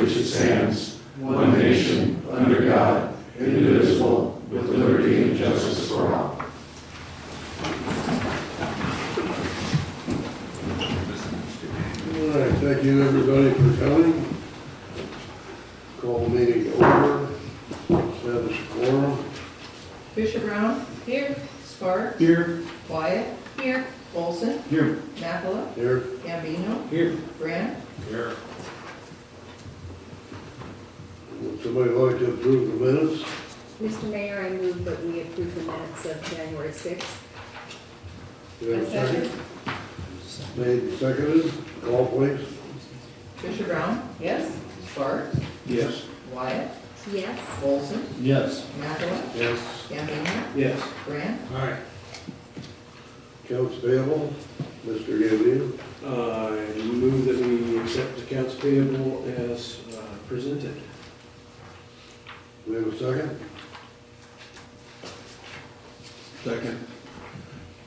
which it stands, one nation, under God, indivisible, with liberty and justice for all. All right, thank you everybody for coming. Call the meeting to order. Establish a quorum. Fisher Brown. Here. Sparks. Here. Wyatt. Here. Olson. Here. Mackala. Here. Gambino. Here. Grant. Here. Would somebody like to approve the minutes? Mr. Mayor, I move that we approve the minutes of January 6th. Do you have a I second. Made and seconded. Call please. Fisher Brown. Yes. Sparks. Yes. Wyatt. Yes. Olson. Yes. Mackala. Yes. Gambino. Yes. Grant. Aye. Accounts payable. Mr. Gambino. I move that we accept accounts payable as presented. Do we have a second? Second.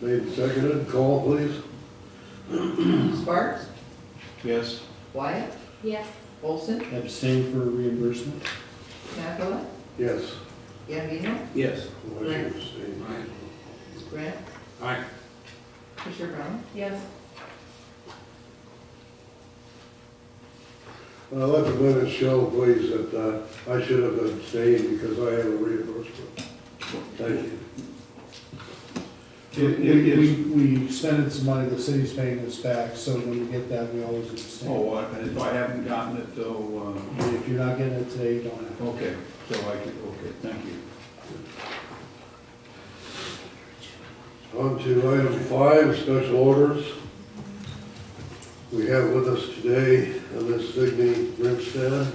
Made and seconded. Call please. Sparks. Yes. Wyatt. Yes. Olson. Abstain for reimbursement. Mackala. Yes. Gambino. Yes. Motion abstained. Grant. Aye. Fisher Brown. Yes. Let the minutes show please that I should have abstained because I have a reimbursement. Thank you. We expended some money, the city's paying us back, so when we get that, we always abstain. Oh, and if I haven't gotten it though, If you're not getting it today, you don't have to. okay, so I could, okay, thank you. On to item 5, special orders. We have with us today Ms. Signe Grimstad,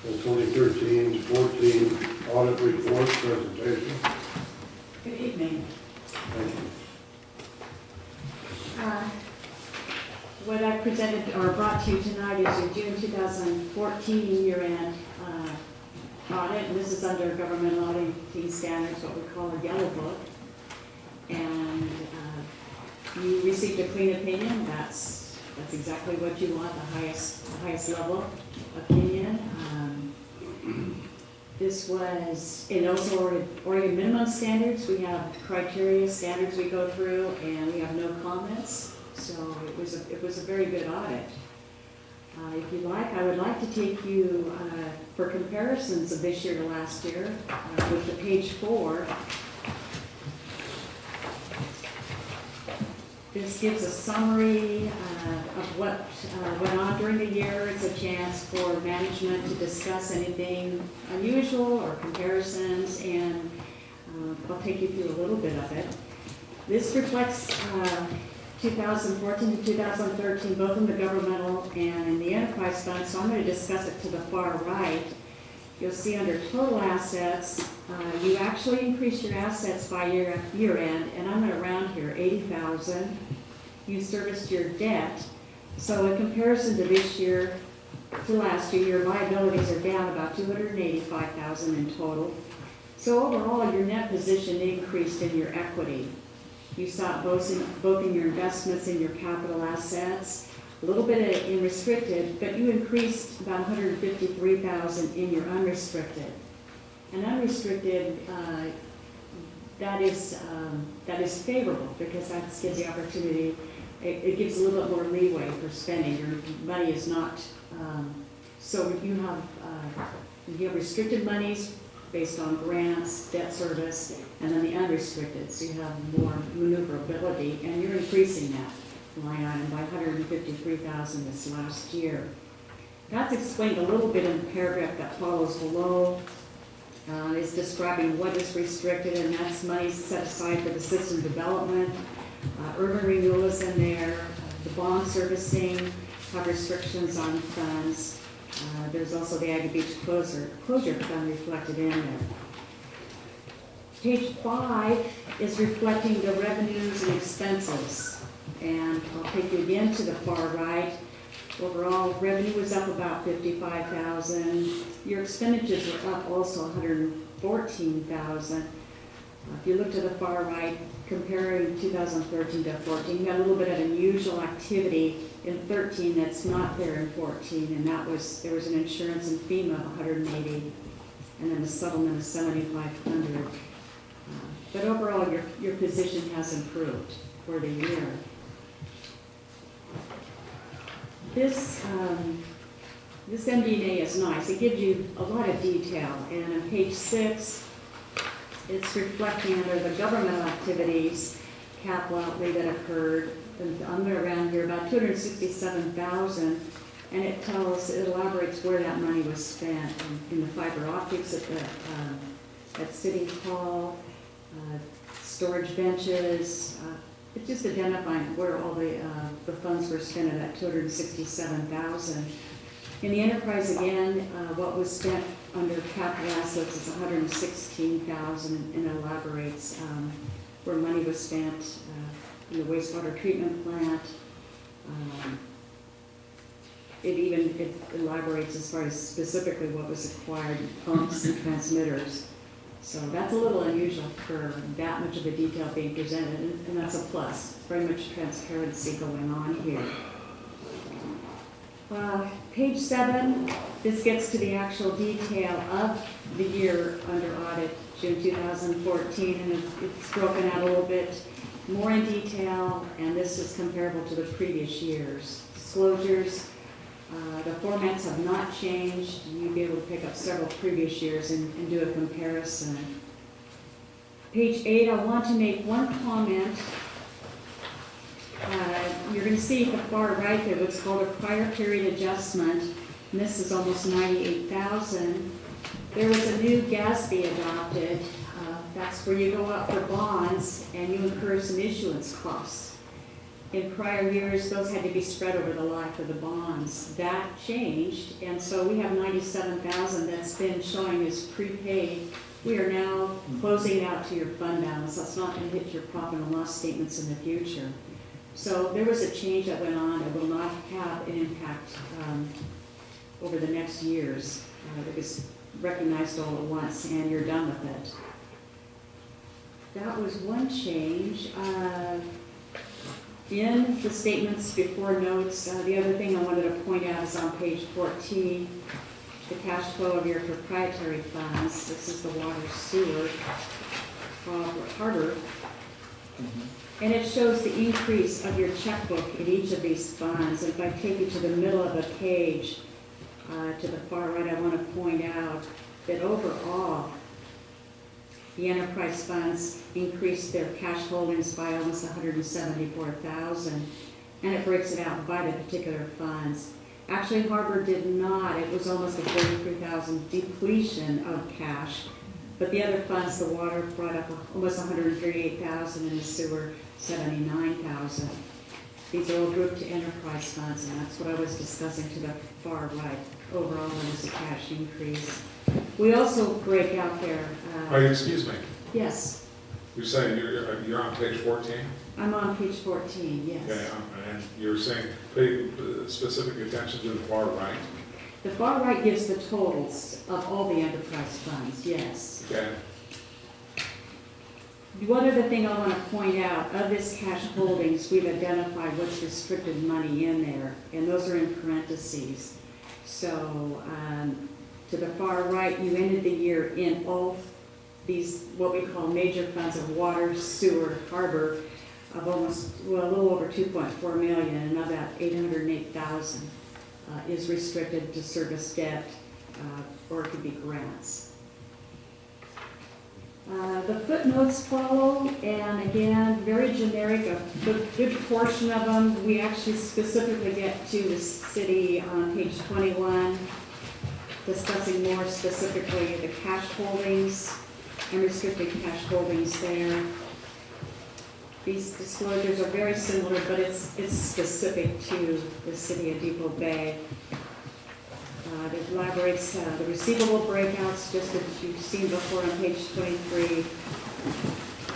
the 2013-14 audit report presentation. Good evening. Thank you. What I presented or brought to you tonight is your June 2014 year-end audit. And this is under governmental auditing standards, what we call a yellow book. And you received a clean opinion. That's exactly what you want, the highest level opinion. This was, it also Oregon minimum standards. We have criteria standards we go through, and we have no comments. So it was a very good audit. If you like, I would like to take you for comparisons of this year to last year with the page 4. This gives a summary of what went on during the year. It's a chance for management to discuss anything unusual or comparisons, and I'll take you through a little bit of it. This reflects 2014 to 2013, both in the governmental and in the enterprise fund, so I'm going to discuss it to the far right. You'll see under total assets, you actually increased your assets by year end, and I'm going to round here, 80,000. You serviced your debt. So in comparison to this year, to last year, your liabilities are down about 285,000 in total. So overall, your net position increased in your equity. You saw it both in your investments and your capital assets. A little bit in restricted, but you increased about 153,000 in your unrestricted. And unrestricted, that is favorable because that gives the opportunity. It gives a little bit more leeway for spending. Your money is not so you have restricted monies based on grants, debt service, and then the unrestricted. So you have more maneuverability, and you're increasing that line item by 153,000 this last year. That's explained a little bit in the paragraph that follows below. Is describing what is restricted, and that's money set aside for the system development. Urban renewal is in there. The bond servicing have restrictions on funds. There's also the Aggie Beach closure fund reflected in there. Page 5 is reflecting the revenues and expenses. And I'll take you again to the far right. Overall, revenue was up about 55,000. Your expenditures were up also 114,000. If you look to the far right, comparing 2013 to 14, you had a little bit of unusual activity in 13 that's not there in 14, and there was an insurance in FEMA of 180, and then a settlement of 7,500. But overall, your position has improved for the year. This MD&A is nice. It gives you a lot of detail, and on page 6, it's reflecting under the governmental activities, capital outlay that occurred, and under around here, about $267,000, and it elaborates where that money was spent in the fiber optics at City Hall, storage benches. It's just identifying where all the funds were spent at that $267,000. In the enterprise again, what was spent under capital assets is $116,000, and elaborates where money was spent in the wastewater treatment plant. It elaborates as far as specifically what was acquired, pumps and transmitters. So that's a little unusual for that much of the detail being presented, and that's a plus. Very much transparency going on here. Page 7, this gets to the actual detail of the year under audit, June 2014, and it's broken out a little bit more in detail, and this is comparable to the previous years. Disclosures, the formats have not changed. You'll be able to pick up several previous years and do a comparison. Page 8, I want to make one comment. You're going to see at the far right there what's called a prior period adjustment, and this is almost $98,000. There was a new GASB adopted. That's where you go out for bonds and you incur some issuance costs. In prior years, those had to be spread over the life of the bonds. That changed, and so we have $97,000 that's been showing as prepaid. We are now closing it out to your fund balance. That's not going to hit your profit and loss statements in the future. So there was a change that went on that will not have an impact over the next years. It was recognized all at once, and you're done with it. That was one change. In the statements before notes, the other thing I wanted to point out is on page 14, the cash flow of your proprietary funds. This is the water, sewer, harbor. And it shows the increase of your checkbook in each of these funds. And if I take you to the middle of the page, to the far right, I want to point out that overall, the enterprise funds increased their cash holdings by almost $174,000, and it breaks it out by the particular funds. Actually, Harbor did not. It was almost a $43,000 depletion of cash, but the other funds, the water brought up almost $138,000, and the sewer $79,000. These are all grouped to enterprise funds, and that's what I was discussing to the far right. Overall, there was a cash increase. We also break out there. Excuse me. Yes. You're saying you're on page 14? I'm on page 14, yes. Okay, and you're saying pay specific attention to the far right? The far right gives the totals of all the enterprise funds, yes. Okay. One other thing I want to point out, of this cash holdings, we've identified what's restricted money in there, and those are in parentheses. So to the far right, you ended the year in all these, what we call major funds of water, sewer, harbor, of almost, well, a little over 2.4 million, and of that 808,000 is restricted to service debt, or it could be grants. The footnotes follow, and again, very generic, a good portion of them. We actually specifically get to the city on page 21, discussing more specifically the cash holdings and restricted cash holdings there. These disclosures are very similar, but it's specific to the city of Depoe Bay. It elaborates the receivable breakouts, just as you've seen before on page 23.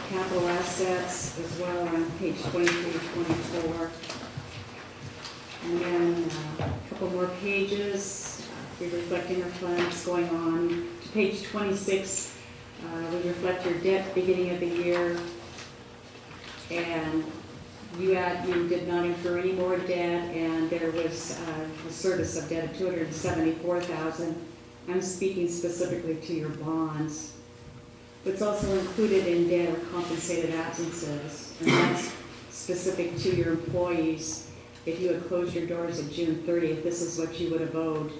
Capital assets as well on page 23 to 24. And then a couple more pages, reflecting our funds going on to page 26. We reflect your debt beginning of the year, and you did not incur any more debt, and there was a service of debt of $274,000. I'm speaking specifically to your bonds. What's also included in debt are compensated absences, and that's specific to your employees. If you had closed your doors at June 30th, this is what you would have owed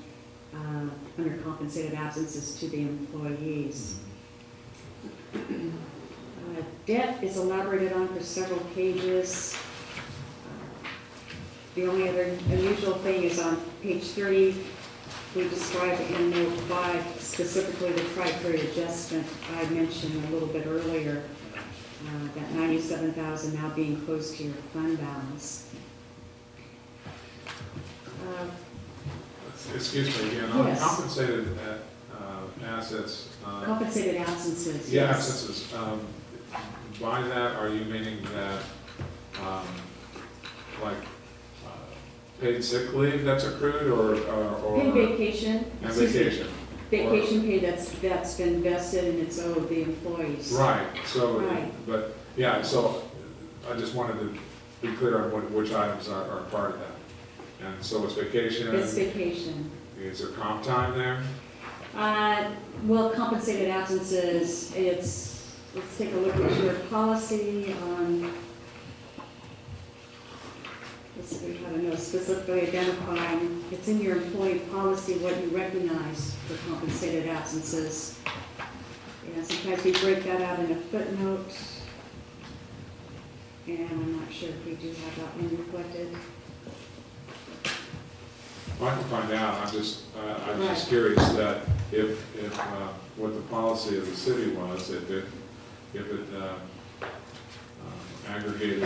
under compensated absences to the employees. Debt is elaborated on for several pages. The only other unusual thing is on page 30, we describe in note 5 specifically the tri-period adjustment I mentioned a little bit earlier, that $97,000 now being close to your fund balance. Excuse me again, on Yes. compensated assets. Compensated absences, Yeah, yes. absences. By that, are you meaning that, like, paid sick leave that's accrued, or? Paid vacation. And excuse me, vacation? Vacation pay that's been vested and it's owed the employees. Right, so, Right. but, yeah, so I just wanted to be clear on which items are part of that. And so it's vacation? It's vacation. Is there comp time there? Well, compensated absences, let's take a look at your policy on, let's see, we have a note specifically identifying, it's in your employee policy what you recognize for compensated absences. And sometimes we break that out in a footnote, and I'm not sure if we do have that one reflected. Well, I can find out, I'm just Right. curious that if what the policy of the city was, if it aggregated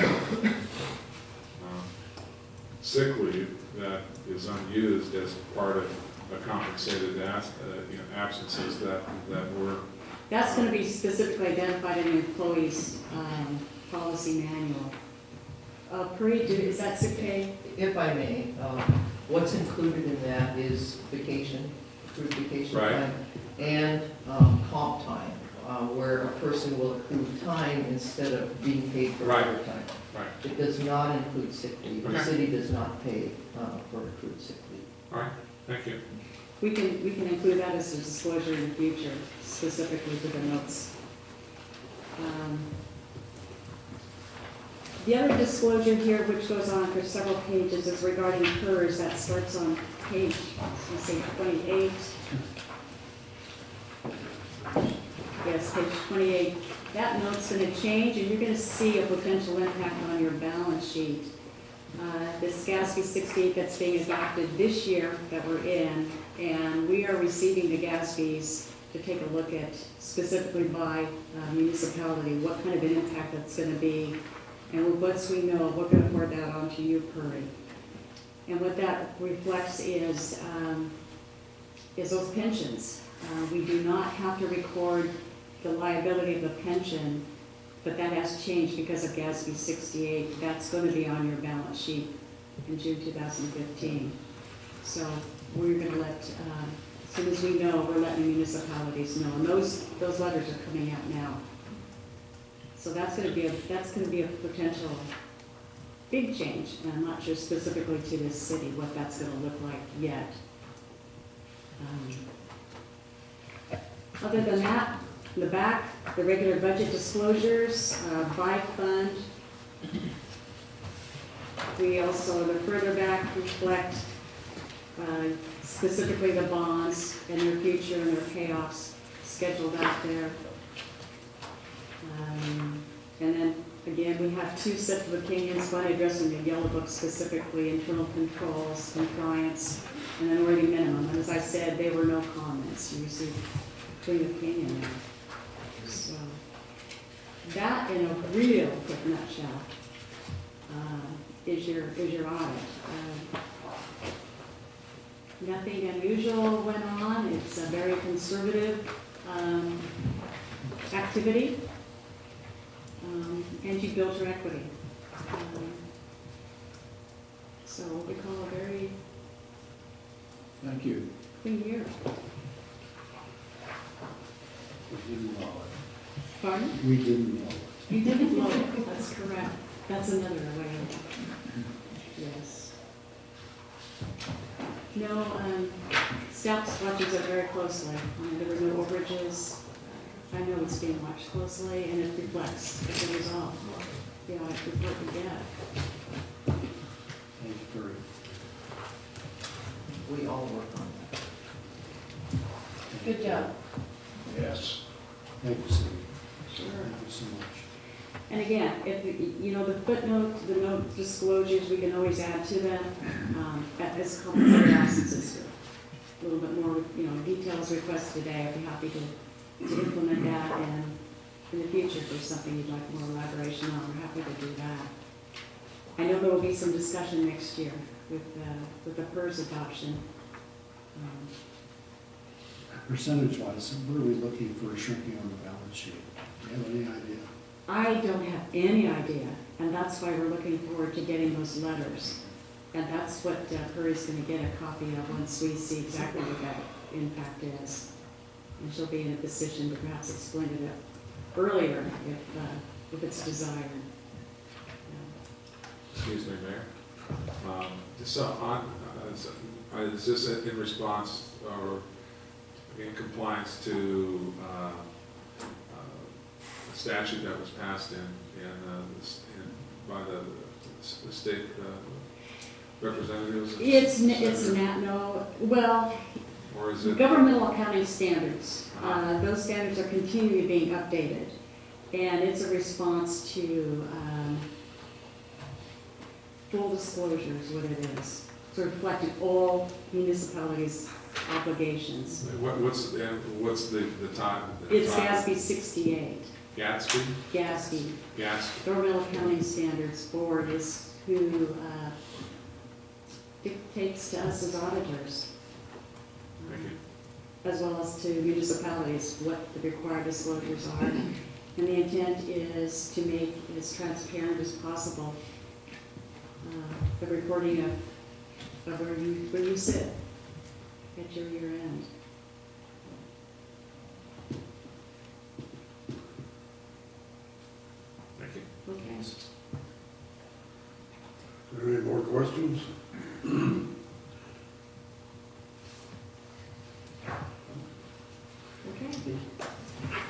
sick leave that is unused as part of a compensated absences that were. That's going to be specifically identified in the employee's policy manual. Parade, is that sick pay? If I may, what's included in that is vacation, accrued vacation Right. time, and comp time, where a person will accrue time instead of being paid for Right. overtime. Right. It does not include sick leave. The Okay. city does not pay for accrued sick leave. All right, thank you. We can include that as a disclosure in the future, specifically for the notes. The other disclosure here, which goes on for several pages, is regarding PERS. That starts on page, let's say, 28. Yes, page 28. That note's going to change, and you're going to see a potential impact on your balance sheet. This GASB 68 that's being adopted this year that we're in, and we are receiving the GASBs to take a look at specifically by municipality, what kind of an impact that's going to be. And once we know, we're going to forward that on to you, Puri. And what that reflects is those pensions. We do not have to record the liability of the pension, but that has changed because of GASB 68. That's going to be on your balance sheet in June 2015. So we're going to let, as soon as we know, we're letting municipalities know. And those letters are coming out now. So that's going to be a potential big change. And I'm not sure specifically to this city what that's going to look like yet. Other than that, in the back, the regular budget disclosures, by fund. We also, the further back, reflect specifically the bonds and their future and their payoffs scheduled out there. And then, again, we have two sets of opinions, one addressing the yellow book specifically, internal controls, compliance, and then already minimum. And as I said, there were no comments. You received clean opinion there. So that, in a real quick nutshell, is your audit. Nothing unusual went on. It's a very conservative activity, and you built your equity. So what we call a very Thank you. clean year. We didn't know it. Pardon? We didn't know it. You didn't blow it, that's correct. That's another way. Yes. No, staff watches it very closely. There were no overages. I know it's being watched closely, and it reflects as a result. The audit report we get. Thank you, Curry. We all work on that. Good job. Yes. Thank you, Cindy. Sure. Thank you so much. And again, if, you know, the footnote, the note disclosures, we can always add to them, as complementary absences. A little bit more, you know, details requested today, I'd be happy to implement that, and in the future, if there's something you'd like more elaboration on, we're happy to do that. I know there will be some discussion next year with the PERS adoption. Percentage-wise, what are we looking for shrinking on the balance sheet? Do you have any idea? I don't have any idea, and that's why we're looking forward to getting those letters. And that's what Curry's gonna get a copy of once we see exactly what that impact is. And she'll be in a position to perhaps explain it earlier if it's desired. Excuse me, Mayor. So is this in response or in compliance to a statute that was passed by the state representatives? It's not, no, well, Or is it? governmental accounting standards. Those standards are continually being updated. And it's a response to full disclosure is what it is. It's reflecting all municipalities' obligations. What's the time? It's GASB 68. Gatsby? GASB, Gatsby. Governmental Accounting Standards Board, is who dictates to us as auditors, Thank you. as well as to municipalities, what the required disclosures are. And the intent is to make it as transparent as possible, the reporting of where you sit at your year end. Thank you. Okay. Are there any more questions? Okay,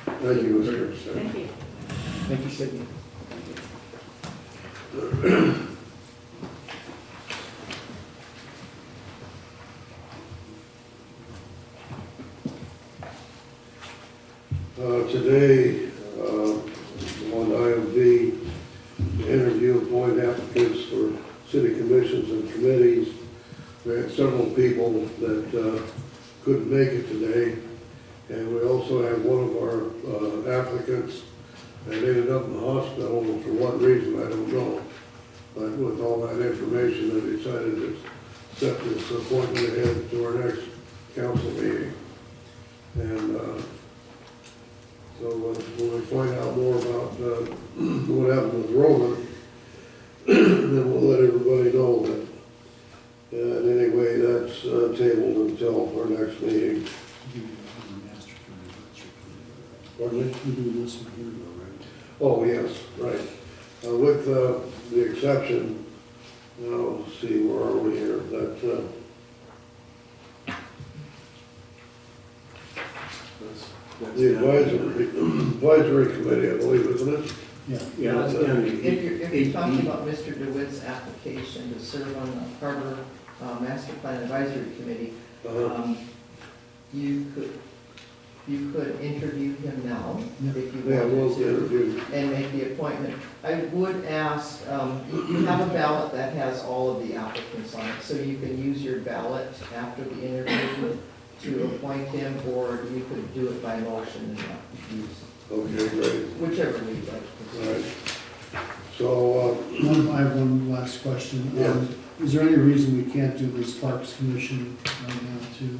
Thank you, Mr. Chair. thank you. Thank you, Sidney. Today, on item B, interview appoint applicants for city commissions and committees. We had several people that couldn't make it today. And we also had one of our applicants that ended up in the hospital, and for what reason, I don't know. But with all that information, I decided to set this appointment ahead to our next council meeting. And so when we find out more about what happened with Roman, then we'll let everybody know that. And anyway, that's tabled until our next meeting. Pardon me? We do this one here, though, right? Oh, yes, right. With the exception, let's see, where are we here? That, the advisory committee, I believe, isn't it? Yeah. Yeah, that's down to If you're talking about Mr. DeWitt's application to serve on the Harbor Master Plan Advisory Committee, you could interview him now, if you Yeah, we'll wanted to, interview. and make the appointment. I would ask, you have a ballot that has all of the applicants on it, so you can use your ballot after the interview to appoint him, or you could do it by motion and not use, Okay, great. whichever you'd like. All right. So, I have one last question. Yeah. Is there any reason we can't do this Parks Commission right now too?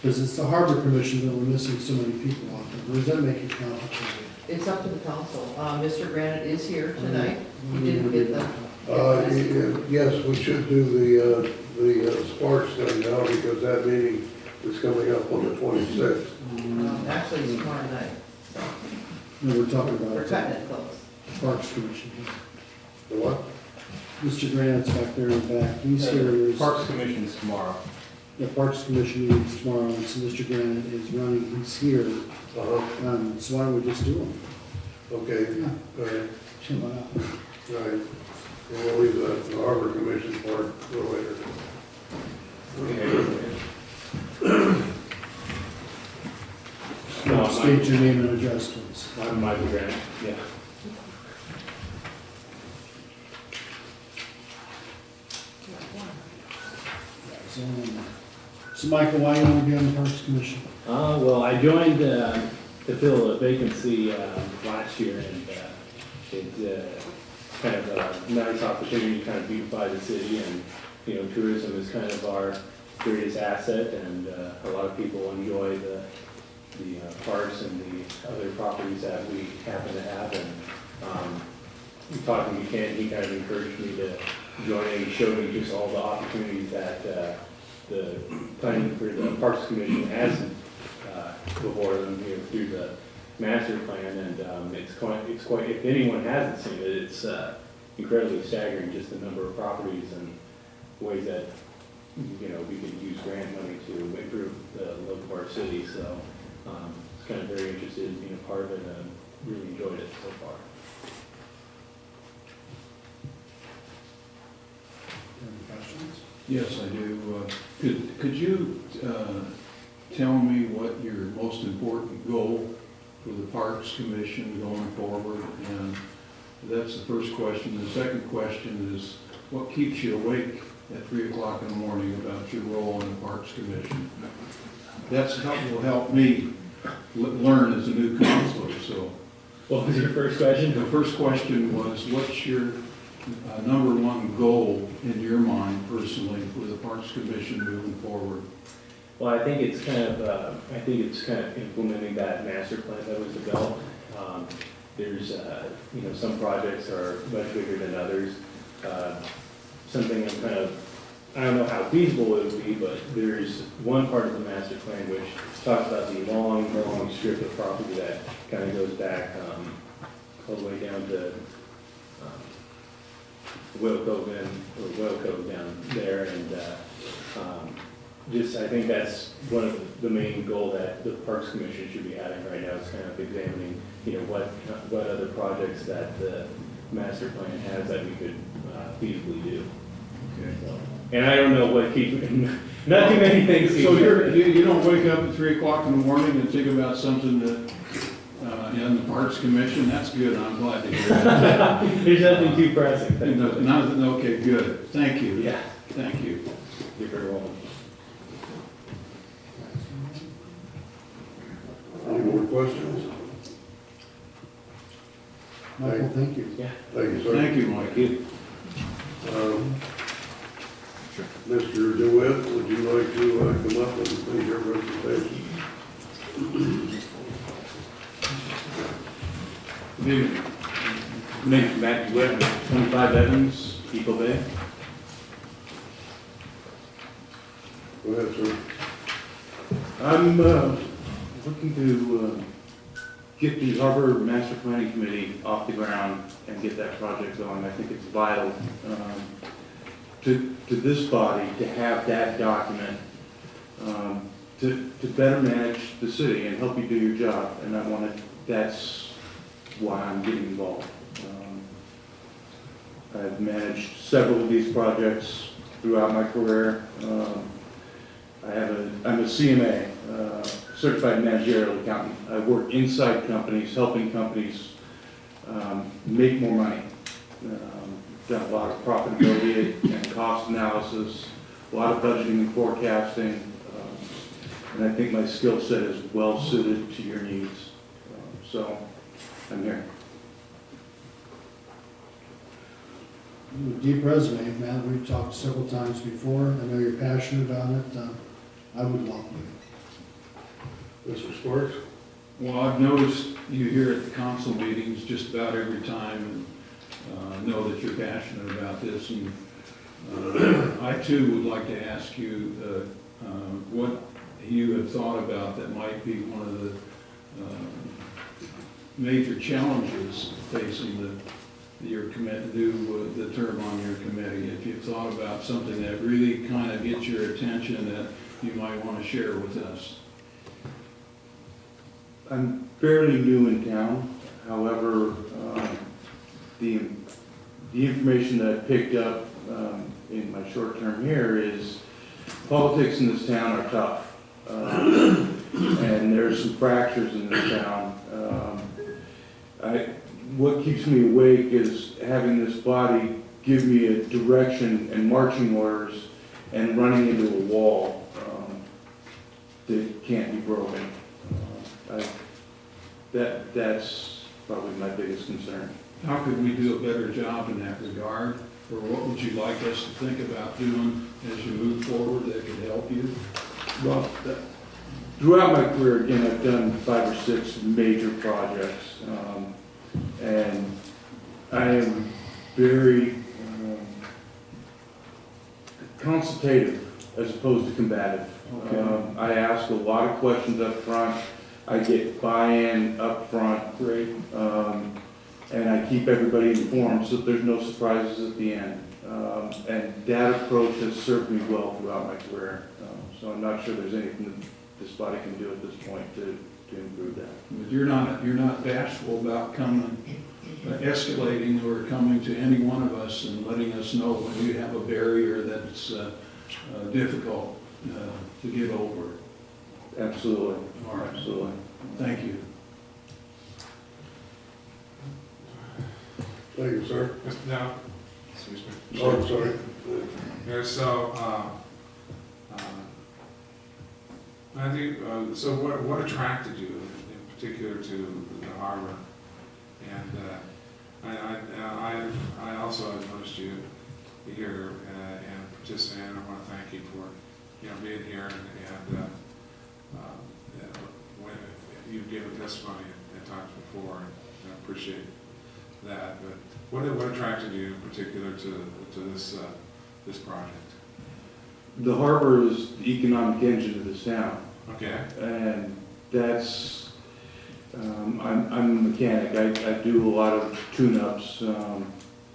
Because it's the Harbor Commission that we're missing so many people on there. Or does that make it complicated? It's up to the council. Mr. Granite is here tonight. He didn't get the. yes, we should do the Sparks thing now, because that meeting is coming up on the 26th. Actually, it's tomorrow night. No, we're talking We're about cutting it close. Parks Commission. The what? Mr. Grant's back there in the back, he's here. There's- Parks Commission's tomorrow. The Parks Commission meetings tomorrow, and so Mr. Grant is running, he's here, so why don't we just do them? Okay, Yeah. all right, Chill out. all right. And we'll leave the Harbor Commission part for later. No, State your name and address, please. I'm Michael Grant, yeah. So Michael, why you want to be on the Parks Commission? Well, I joined to fill a vacancy last year, and it's kind of a nice opportunity to kind of beautify the city, and, you know, tourism is kind of our greatest asset, and a lot of people enjoy the parks and the other properties that we happen to have, and talking to Ken, he kind of encouraged me to join, and he showed me just all the opportunities that the planning for the Parks Commission has before them, you know, through the master plan, and it's quite, if anyone hasn't seen it, it's incredibly staggering, just the number of properties and ways that, you know, we could use grant money to improve the look of our city, so it's kind of very interested in being a part of it, and really enjoyed it so far. Any questions? Yes, I do. Could you tell me what your most important goal for the Parks Commission going forward? And that's the first question. The second question is, what keeps you awake at 3 o'clock in the morning about your role in the Parks Commission? Will help me learn as a new counselor, so. What was your first question? The first question was, what's your number one goal in your mind personally for the Parks Commission moving forward? Well, I think it's kind of implementing that master plan that was developed. There's, you know, some projects are much bigger than others. Something I'm kind of, I don't know how feasible it would be, but there's one part of the master plan which talks about the long strip of property that kind of goes back all the way down to Whale Cove down there, and I think that's one of the main goal that the Parks Commission should be having right now, is kind of examining, you know, what other projects that the master plan has that we could feasibly do. Okay. So, and I don't know what keeps, not too many things. So you don't wake up at 3 o'clock in the morning and think about something that, in the Parks Commission? That's good, I'm glad to hear that. There's nothing too pressing. Nothing, okay, good, thank you. Yeah. Thank you. You're very welcome. Any more questions? Michael, thank you. Yeah. Thank you, sir. Thank you, Mike. Mr. DeWitt, would you like to come up and make your presentation? Good evening. My name is Matt DeWitt, 25 Evans, Depoe Bay. Go ahead, sir. I'm looking to get the Harbor Master Planning Committee off the ground and get that project going. I think it's vital to this body to have that document to better manage the city and help you do your job. And that's why I'm getting involved. I've managed several of these projects throughout my career. I'm a CMA, Certified Managerial Accountant. I work inside companies, helping companies make more money. Done a lot of profitability and cost analysis, a lot of budgeting and forecasting, and I think my skill set is well suited to your needs. So I'm here. Deep resume, Matt, we've talked several times before, I know you're passionate on it, I would welcome it. Mr. Sparks? Well, I've noticed you here at the council meetings just about every time, and know that you're passionate about this. And I too would like to ask you, what you have thought about that might be one of the major challenges facing the term on your committee? If you've thought about something that really kind of gets your attention that you might want to share with us. I'm fairly new in town, however, the information that I picked up in my short term here is politics in this town are tough. And there's some fractures in this town. What keeps me awake is having this body give me a direction and marching orders and running into a wall that can't be broken. That's probably my biggest concern. How could we do a better job in that regard? Or what would you like us to think about doing as you move forward that could help you? Well, throughout my career, again, I've done 5 or 6 major projects, and I am very consultative as opposed to combative. Okay. I ask a lot of questions up front. I get buy-in up front. Great. And I keep everybody informed so that there's no surprises at the end. And that approach has served me well throughout my career. So I'm not sure there's anything that this body can do at this point to improve that. But you're not bashful about escalating or coming to any one of us and letting us know when you have a barrier that's difficult to get over. Absolutely. All right. Absolutely. Thank you. Thank you, sir. Now, excuse me. Oh, I'm sorry. Yeah, so, I think, so what attracted you in particular to the harbor? And I also have noticed you here and participating. I want to thank you for, being here and when you've given testimony at times before, and I appreciate that. But what attracted you in particular to this project? The harbor is the economic engine of this town. Okay. And that's, I'm a mechanic. I do a lot of tune-ups,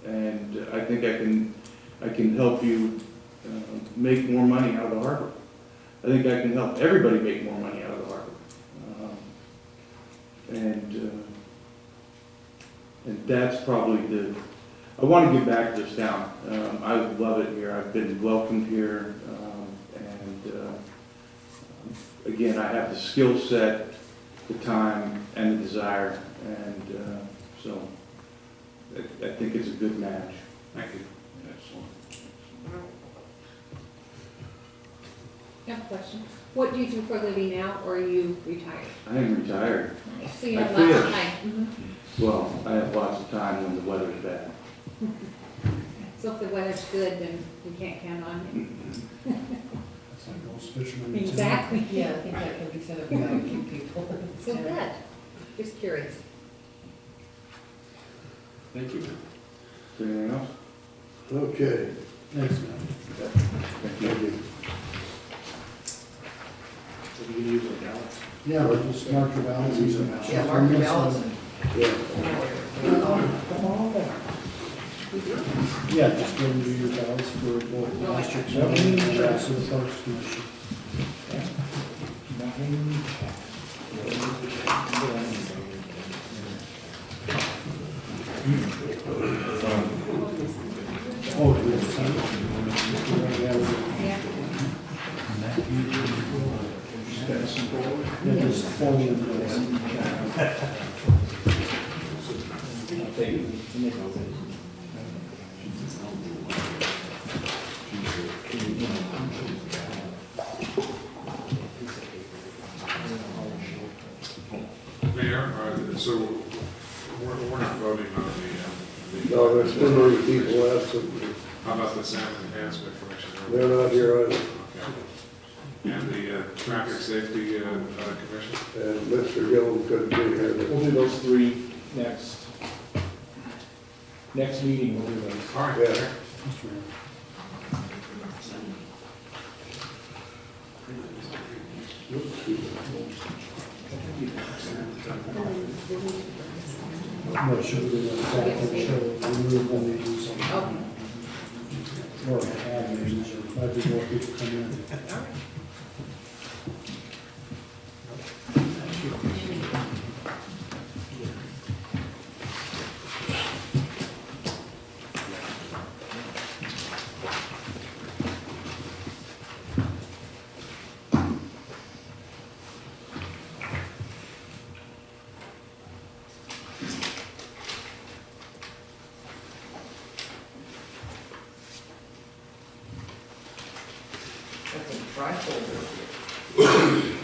and I think I can help you make more money out of the harbor. I think I can help everybody make more money out of the harbor. And that's probably I want to give back to this town. I love it here. I've been welcomed here, and again, I have the skill set, the time, and the desire, and so I think it's a good match. Thank you. Excellent. I have a question. What do you do for a living now, or are you retired? I am retired. So you I have lots of fish. time. Well, I have lots of time when the weather's bad. So if the weather's good, then we can't count on it. That's like most fishermen. in town. Exactly. Yeah, I think that can be said of quite a few people. So good. Just curious. Thank you. Is there anything else? Okay. Thanks, man. Thank you. So you can use the ballots. Yeah, we'll just mark your ballots. Yeah, mark your ballots and. Yeah. Yeah, just go and do your ballots for both the districts and also the Parks Commission. Oh, do we have time? Yeah. Yeah, just forward those. Mayor, so we're not voting on the No, there's too many people absent. how about the Salmon Enhancement Commission? They're not here either. Okay. And the Traffic Safety Commission? And Mr. Gillum couldn't be here. We'll do those 3 next meeting, we'll do those. All right. Yeah. Mr. Mayor. No, should we, remove the meetings Okay. or add meetings, or might be more people come in. That's a trifolder.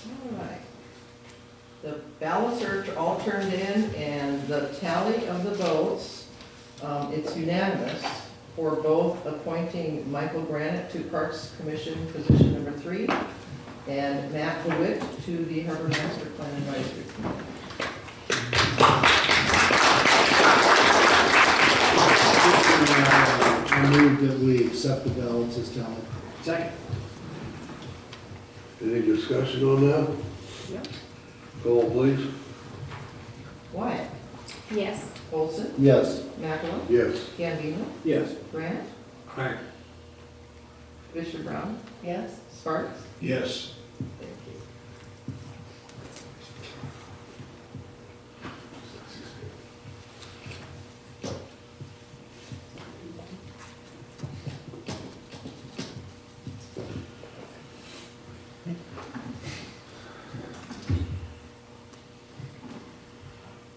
All right. The ballots are all turned in, and the tally of the votes, it's unanimous for both appointing Michael Granite to Parks Commission position number 3 and Matt DeWitt to the Harbor Master Plan Advisory Committee. I move that we accept the ballots as tallied. Second. Any discussion on that? Yep. Call, please. Wyatt, Yes. Olson, Yes. Mackler, Yes. Gambino, Yes. Grant, Aye. Fisher Brown. Yes. Sparks. Yes. Thank you.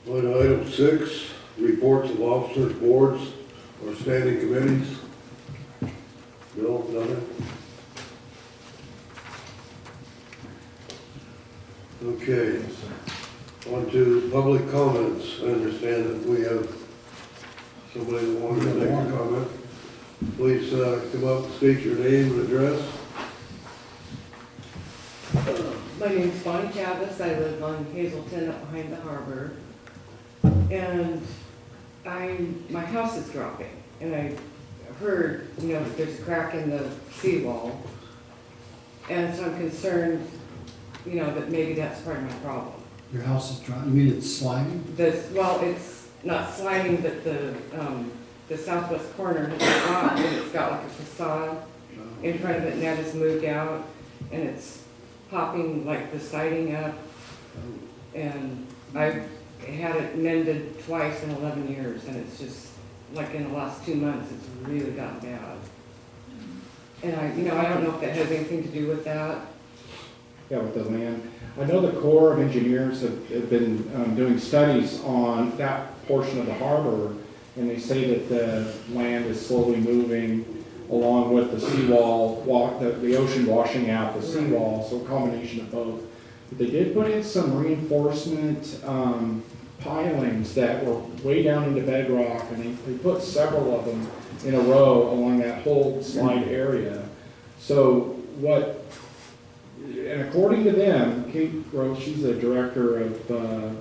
On item 6, reports of officers, boards, or standing committees. Bill, nothing? Okay. On to public comments. I understand that we have somebody that wanted to make a comment. Please come up and state your name and address. My name's Bonnie Chavis. I live on Hazelton up behind the harbor. And my house is dropping. And I heard, that there's a crack in the seawall. And so I'm concerned, that maybe that's part of my problem. Your house is dry, you mean it's sliding? It's not sliding, but the southwest corner has gone, and it's got like a facade in front of it, and that has moved out, and it's popping like the siding up. And I've had it mended twice in 11 years, and it's just, like in the last 2 months, it's really gotten bad. And I don't know if that has anything to do with that. Yeah, with the land. I know the Corps of Engineers have been doing studies on that portion of the harbor, and they say that the land is slowly moving along with the seawall, the ocean washing out the seawall, so a combination of both. But they did put in some reinforcement pilings that were way down into bedrock, and they put several of them in a row along that whole slide area. So and according to them, Kate Gross, she's the director of the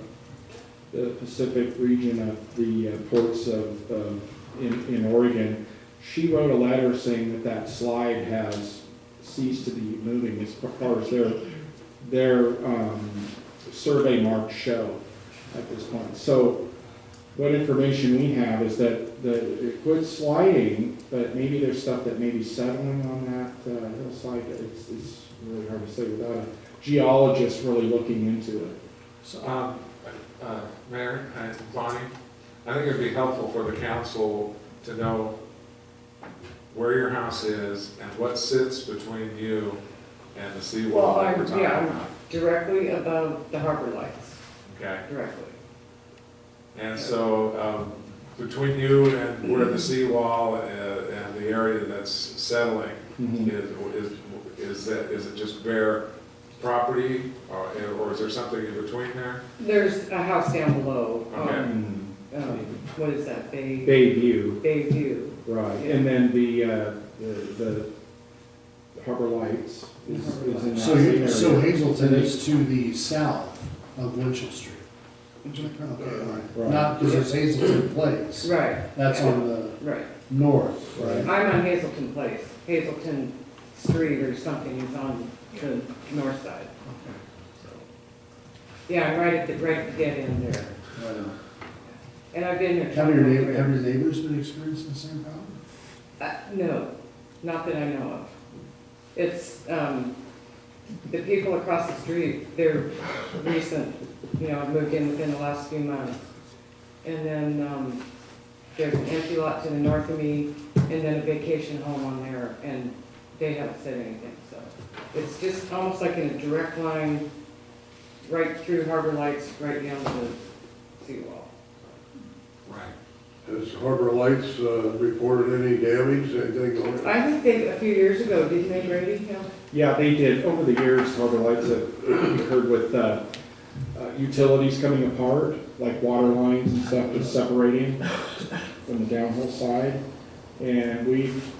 Pacific region of the ports in Oregon. She wrote a letter saying that slide has ceased to be moving as far as their survey marks show at this point. So what information we have is that it quit sliding, but maybe there's stuff that may be settling on that hillside. It's really hard to say without a geologist really looking into it. So, Mayor, Bonnie, I think it'd be helpful for the council to know where your house is and what sits between you and the seawall that we're talking I'm about. directly above the harbor lights, Okay, directly. and so between you and where the seawall and the area that's settling is it just bare property, or is there something in between there? There's a house down below. Okay. What is that, Bay? Bay View. Bay View. Right, Yeah. and then the Harbor Lights is in that So, same area. so Hazelton is to the south of Winchell Street? Okay, all right. Right. Not because there's Hazelton Place. Right, That's on the right. north, right? I'm on Hazelton Place, Hazelton Street or something is on the north side. So, yeah, I'm right at the dead end there. Right on. And I've been there. Have your neighbors been experiencing the same problem? No, not that I know of. It's, the people across the street, they're recent, moved in within the last few months. And then, there's an empty lot to the north of me, and then a vacation home on there, and they haven't said anything, so. It's just almost like in a direct line, right through Harbor Lights, right down to the seawall. Right. Has Harbor Lights reported any damage, anything going on? I think they, a few years ago, didn't they, Brady? Yeah, they did. Over the years, Harbor Lights have occurred with utilities coming apart, like water lines and stuff just separating from the downhill side. And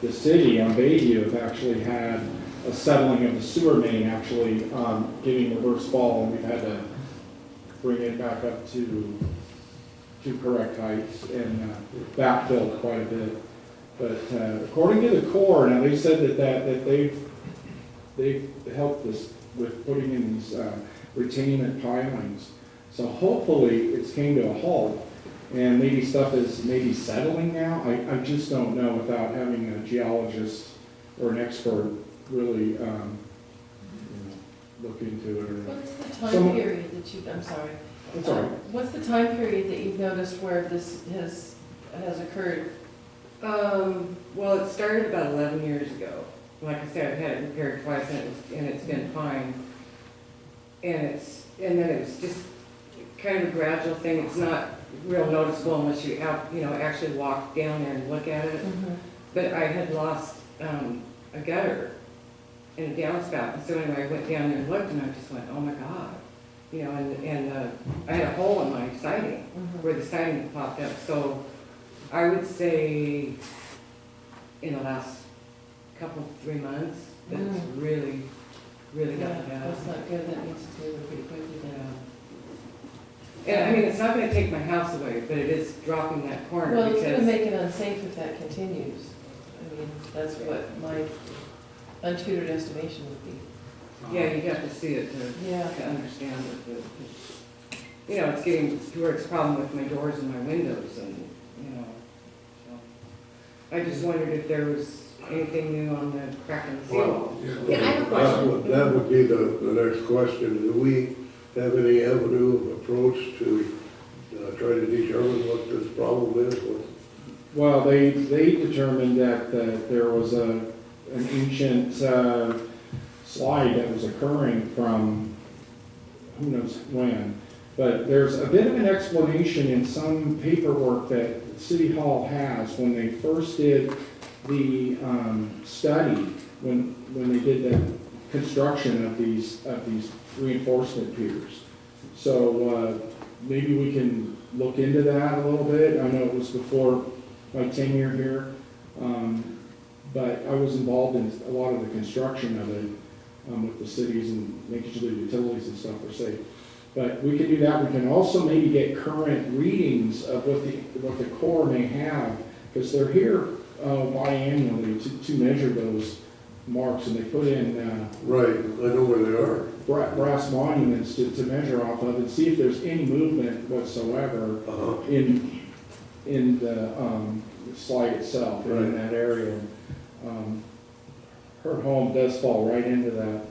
the city on Bayview have actually had a settling of the sewer main actually getting reverse fall, and we've had to bring it back up to correct heights and backfill quite a bit. But according to the Corps, now they said that they've helped us with putting in these retainment pilings. So hopefully it's came to a halt and maybe stuff is maybe settling now. I just don't know without having a geologist or an expert really look into it. What's the time period that you, I'm sorry. I'm sorry. What's the time period that you've noticed where this has occurred? Well, it started about 11 years ago. Like I said, I've had it repaired twice and it's been fine. And then it was just kind of a gradual thing. It's not real noticeable unless you actually walk down there and look at it. Mm-hmm. But I had lost a gutter and a downspout. And so anyway, I went down there and looked and I just went, oh my God. And I had a hole in my siding where the siding had popped up. So I would say in the last couple, 3 months, it's really gotten bad. That's not good, that means it's moving pretty quickly then. And I mean, it's not gonna take my house away, but it is dropping that corner Well, it's gonna because, make it unsafe if that continues. I mean, that's what my untutored estimation would be. yeah, you have to see it Yeah. to understand it. It's getting to where it's a problem with my doors and my windows and, so. I just wondered if there was anything new on the crack in the seawall. Yeah, I have a question. That would be the next question. Do we have any avenue of approach to try to determine what this problem is? Well, they determined that there was an ancient slide that was occurring from who knows when. But there's a bit of an explanation in some paperwork that City Hall has when they first did the study, when they did the construction of these reinforcement piers. So maybe we can look into that a little bit. I know it was before my tenure here, but I was involved in a lot of the construction of it with the cities and making sure the utilities and stuff are safe. But we can do that. We can also maybe get current readings of what the Corps may have, because they're here biannually to measure those marks, and they put in Right, I know where they are. brass monuments to measure off of and see if there's any movement whatsoever in the slide itself, or in that area. Her home does fall right into that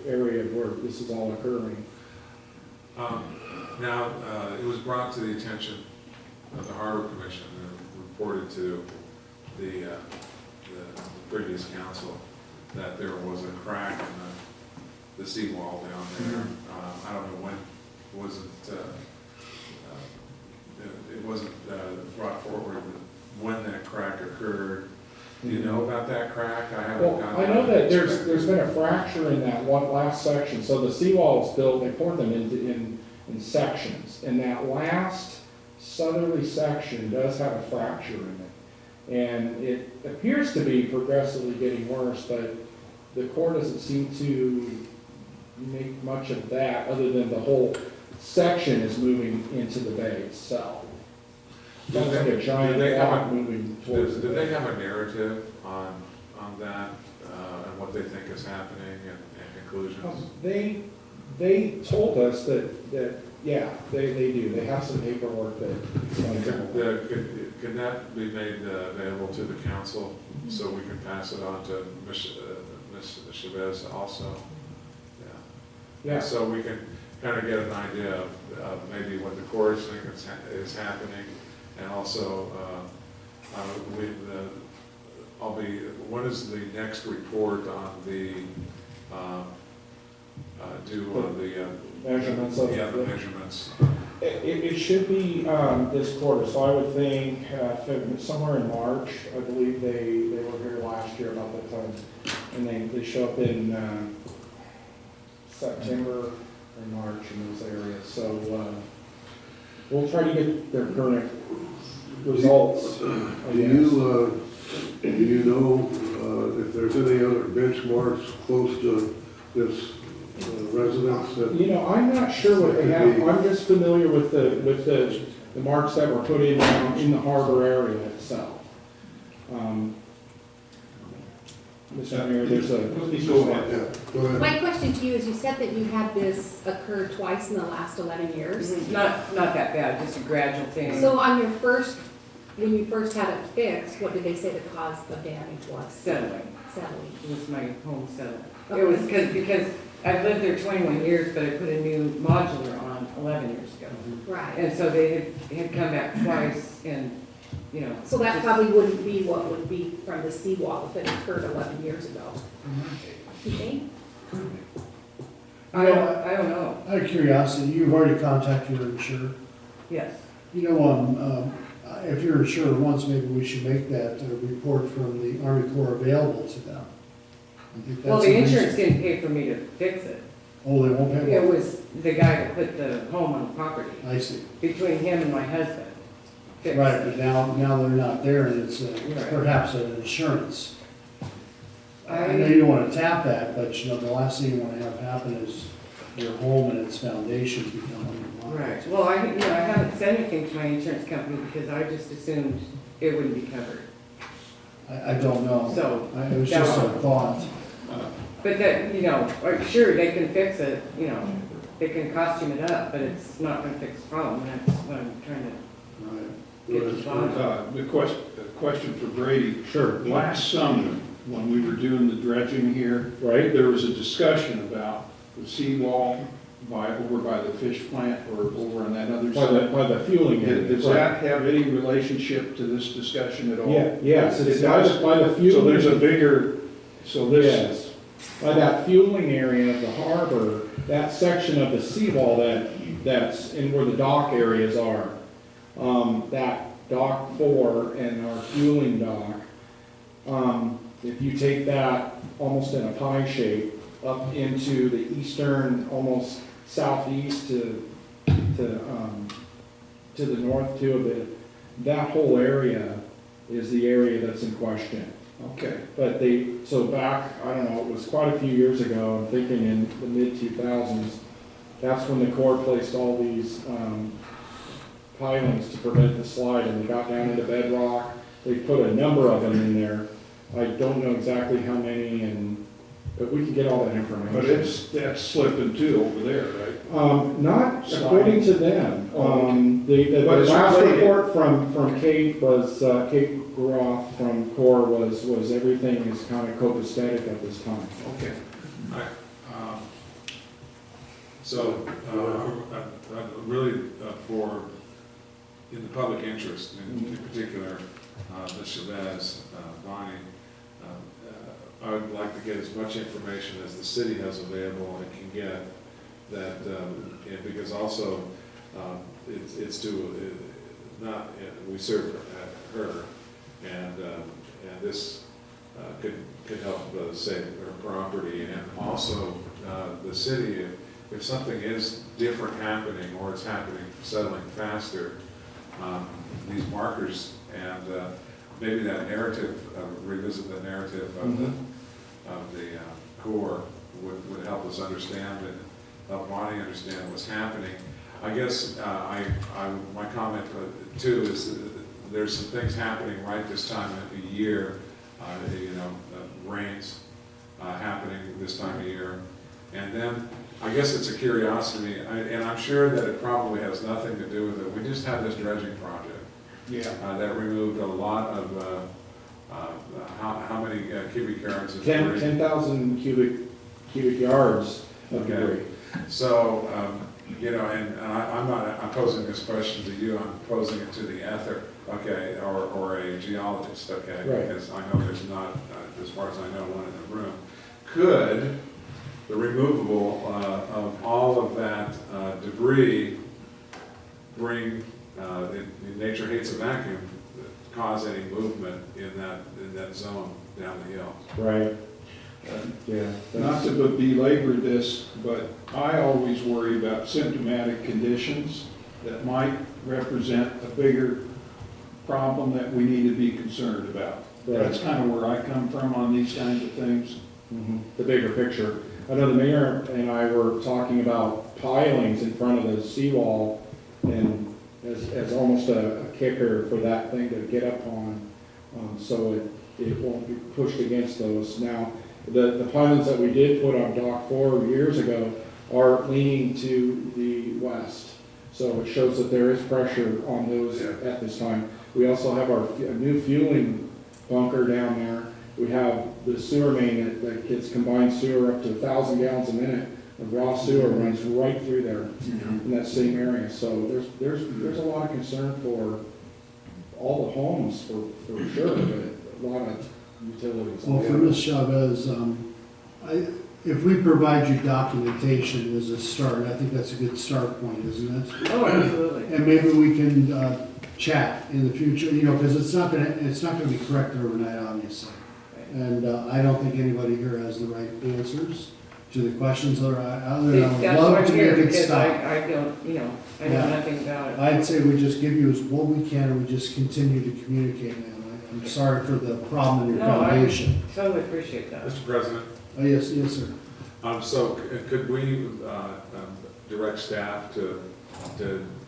area where this is all occurring. Now, it was brought to the attention of the Harbor Commission and reported to the previous council that there was a crack in the seawall down there. I don't know when, it wasn't brought forward when that crack occurred. Do you know about that crack? I haven't Well, gotten I know that there's been a fracture in that one last section. So the seawall is built, they poured them in sections. And that last southerly section does have a fracture in it. And it appears to be progressively getting worse, but the Corps doesn't seem to make much of that, other than the whole section is moving into the bay itself. Do It's like they- a do giant they have block a- moving towards Do the they bay. have a narrative on that, and what they think is happening and conclusions? They told us that, yeah, they do. They have some paperwork that explains all that. Can that be made available to the council, so we can pass it on to Ms. Chavez also? Yeah. So we can kind of get an idea of maybe what the chorus think is happening, and also, when is the next report on the, due on the? Measurements of Yeah, the the- measurements. It should be this quarter, so I would think somewhere in March. I believe they were here last year about that time, and they show up in September or March in those areas. So we'll try to get their current results. I Do you know if there's any other benchmarks close to this residence that? You know, I'm not sure what they have. I'm just familiar with the marks that were put in the harbor area itself. Mr. Mayor, there's a. Go ahead. My question to you is, you said that you had this occur twice in the last 11 years. It's not that bad, just a gradual thing. So on your first, when you first had it fixed, what did they say the cause of damage was? Settling. Settling. It was my home settling. Okay. It was because I've lived there 21 years, but I put a new modular on 11 years ago. Right. And so they had come back twice and, you know. So that just- probably wouldn't be what would be from the seawall if it occurred 11 years ago. You think? I don't know. Out of curiosity, you've already contacted your insurer. Yes. You know, if your insurer wants, maybe we should make that report from the Army Corps available to them. I think Well, that's the a reason- insurance didn't pay for me to fix it. Oh, they won't pay? It was the guy that put the home on the property. I see. Between him and my husband. Fixed Right, it. but now they're not there, and it's Right. perhaps an insurance. I I- know you don't want to tap that, but you know, the last thing you want to have happen is your home and its foundation become undermined. Right, well, I haven't said anything to my insurance company because I just assumed it wouldn't be covered. I don't know. So, It was just a thought. But that, sure, they can fix it, they can costume it up, but it's not gonna fix the problem, and that's what I'm trying to Right. get to the bottom of. The question for Brady. Sure. Last summer, when we were doing the dredging here, Right? there was a discussion about the seawall over by the fish plant or over on that other side. By the fueling area. Does that have any relationship to this discussion at all? Yeah, yes, It it's does? by the So fueling. there's a bigger, so this, Yes. By that fueling area of the harbor, that section of the seawall that's in where the dock areas are, that dock 4 and our fueling dock, if you take that almost in a pie shape up into the eastern, almost southeast to the north too of it, that whole area is the area that's in question. okay. But so back, I don't know, it was quite a few years ago, I'm thinking in the mid-2000s, that's when the Corps placed all these pilings to prevent the slide, and they got down into bedrock. They put a number of them in there. I don't know exactly how many, but we can get all that information. But that's slipping too over there, right? Not according to them. The But it's last related. report from Kate was, Kate Groff from Corps was everything is kind of copacetic at this time. Okay. Really, in the public interest, in particular, Ms. Chavez, Bonnie, I would like to get as much information as the city has available and can get that, and because also, it's not, we serve her, and this could help save her property, and also the city, if something is different happening, or it's happening, settling faster, these markers, and maybe that narrative, revisit the narrative of the Corps would help us understand and help Monty understand what's happening. I guess my comment too is that there's some things happening right this time of the year, rains happening this time of year. And then I guess it's a curiosity, and I'm sure that it probably has nothing to do with it. We just had this dredging project. Yeah. That removed a lot of, how many cubic yards of debris? 10,000 cubic yards of debris. So, I'm posing this question to you, I'm posing it to the ether, okay, or a geologist, okay? Right. Because I know there's not, as far as I know, one in the room. Could the removable of all of that debris bring, nature hates a vacuum, cause any movement in that zone down the hill? Right. Yeah. Not to belabor this, but I always worry about symptomatic conditions that might represent a bigger problem that we need to be concerned about. Right. That's kind of where I come from on these kinds of things. Mm-hmm. The bigger picture. I know the mayor and I were talking about pilings in front of the seawall and as almost a kicker for that thing to get up on, so it won't be pushed against those. Now, the pilings that we did put on Dock 4 years ago are leaning to the west. So it shows that there is pressure on those at this time. We also have our new fueling bunker down there. We have the sewer main that gets combined sewer up to 1,000 gallons a minute. The raw sewer runs right through there in that same area. So there's a lot of concern for all the homes for sure, but a lot of utilities. Well, for Ms. Chavez, if we provide you documentation as a start, I think that's a good start point, isn't it? Oh, absolutely. And maybe we can chat in the future, because it's not gonna be corrected overnight, obviously. And I don't think anybody here has the right answers to the questions that are out there. I would That's love why I'm to here, make it because stop. I don't, I know nothing about it. I'd say we just give you what we can, and we just continue to communicate, man. I'm sorry for the problem in your No, I foundation. totally appreciate that. Mr. President? Yes, sir. So could we direct staff to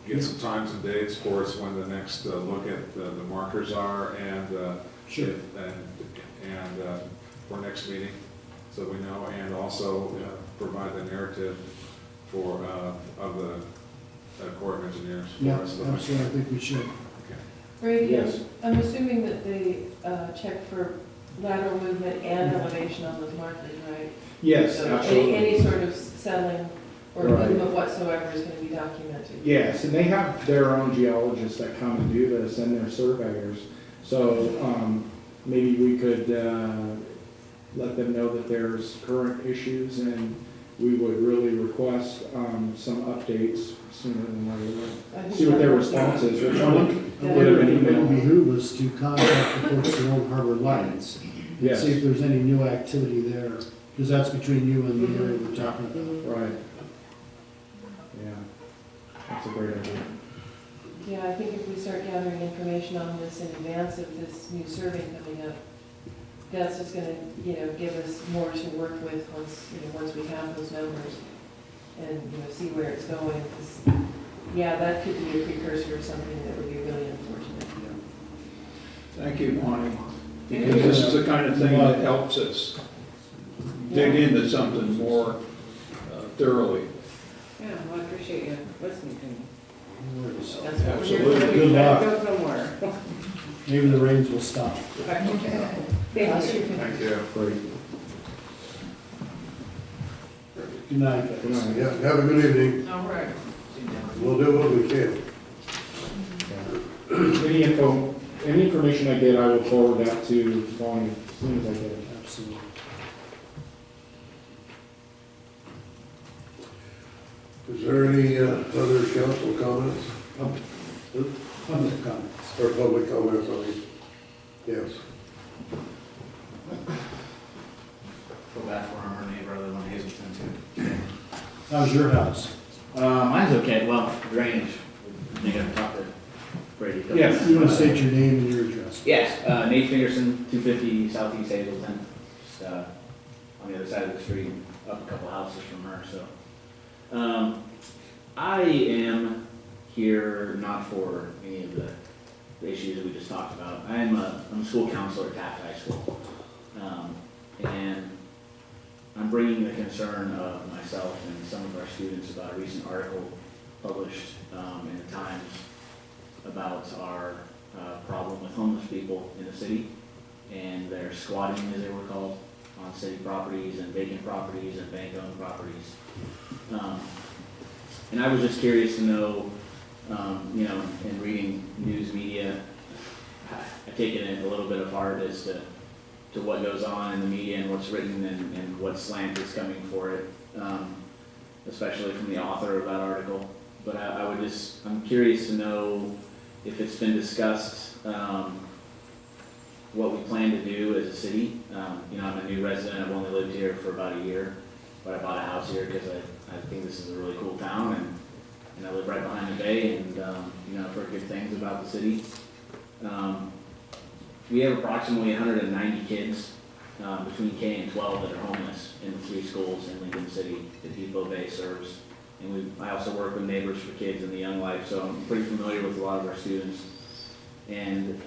get some times and dates for us when the next look at the markers are and Sure. and for next meeting, so we know, and also provide the narrative for of the Corps of Engineers for Yeah, us. absolutely, I think we should. Okay. Brady, Yes. I'm assuming that they check for lateral movement and elevation on those markers, right? Yes, So absolutely. any sort of settling or Right. movement whatsoever is going to be documented. Yes, and they have their own geologists that come and do this and their surveyors. So maybe we could let them know that there's current issues and we would really request some updates sooner than I later. think See what their that- response is. We'll I try to think get them an it would email. behoove us to contact the folks at Old Harbor Lights and Yes. see if there's any new activity there, because that's between you and the area we're talking about. Right. Yeah, that's a great idea. Yeah, I think if we start gathering information on this in advance of this new survey coming up, that's just gonna, give us more to work with once we have those numbers and, see where it's going. 'Cause, yeah, that could be a precursor of something that would be really unfortunate. Thank you, Monty, because this is the kind of thing that helps us dig into something more thoroughly. Yeah, well, I appreciate you listening to me. Anyways, That's what we're here Absolutely. to do. Good luck. Gotta go somewhere. Maybe the rains will stop. Thank you. Thank you. Great. Good night, guys. Yeah, have a good evening. All right. We'll do what we can. Any information I get, I will forward that to Bonnie as soon as I get it. Absolutely. Is there any other council comments Public comments. or public comments on these? Yes. Feel bad for him, her neighbor, other than Hazelton too. How's your house? Mine's okay, well, drainage, I think I've talked to Brady. Yes. You want to state your name and your address? Yes, Nate Fingerson, 250 Southeast Hazelton. Just, on the other side of the street, up a couple houses from her, so. I am here not for any of the issues that we just talked about. I'm a school counselor at Taft High School. And I'm bringing the concern of myself and some of our students about a recent article published in the Times about our problem with homeless people in the city and their squatting, as they were called, on city properties and vacant properties and bank-owned properties. And I was just curious to know, you know, in reading news media, I take it a little bit of heart as to what goes on in the media and what's written and what slant is coming for it, especially from the author of that article. But I'm curious to know if it's been discussed, what we plan to do as a city. You know, I'm a new resident, I've only lived here for about a year, but I bought a house here because I think this is a really cool town, and I live right behind the bay, and you know, I've heard good things about the city. We have approximately 190 kids between K and 12 that are homeless in the 3 schools in Lincoln City that Depoe Bay serves. And I also work with Neighbors for Kids and the Young Life, so I'm pretty familiar with a lot of our students. And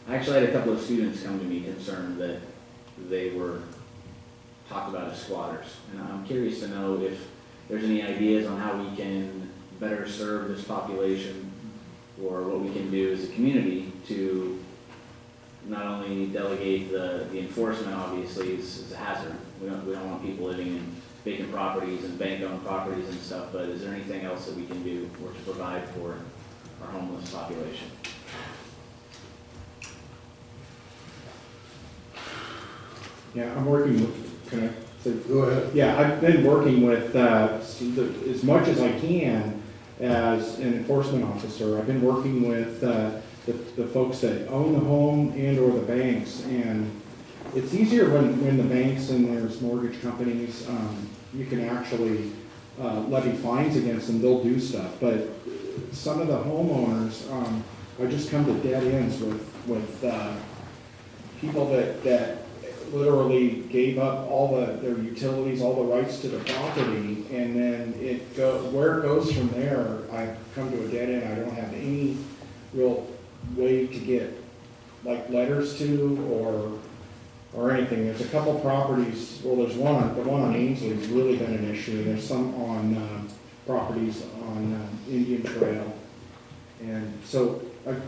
I actually had a couple of students come to me concerned that they were talked about as squatters. And I'm curious to know if there's any ideas on how we can better serve this population, or what we can do as a community to not only delegate the enforcement. Obviously is a hazard. We don't want people living in vacant properties and bank-owned properties and stuff, but is there anything else that we can do or to provide for our homeless population? Yeah, I'm working with, can I say? Go ahead. Yeah, I've been working with, as much as I can as an enforcement officer. I've been working with the folks that own the home and or the banks, and it's easier when the banks and there's mortgage companies, you can actually levy fines against them, they'll do stuff. But some of the homeowners, I just come to dead ends with people that literally gave up all their utilities, all the rights to the property, and then where it goes from there, I've come to a dead end. I don't have any real way to get like letters to or anything. There's a couple properties, well, there's the one on Ainsley's really been an issue. There's some on properties on Indian Trail. And so I've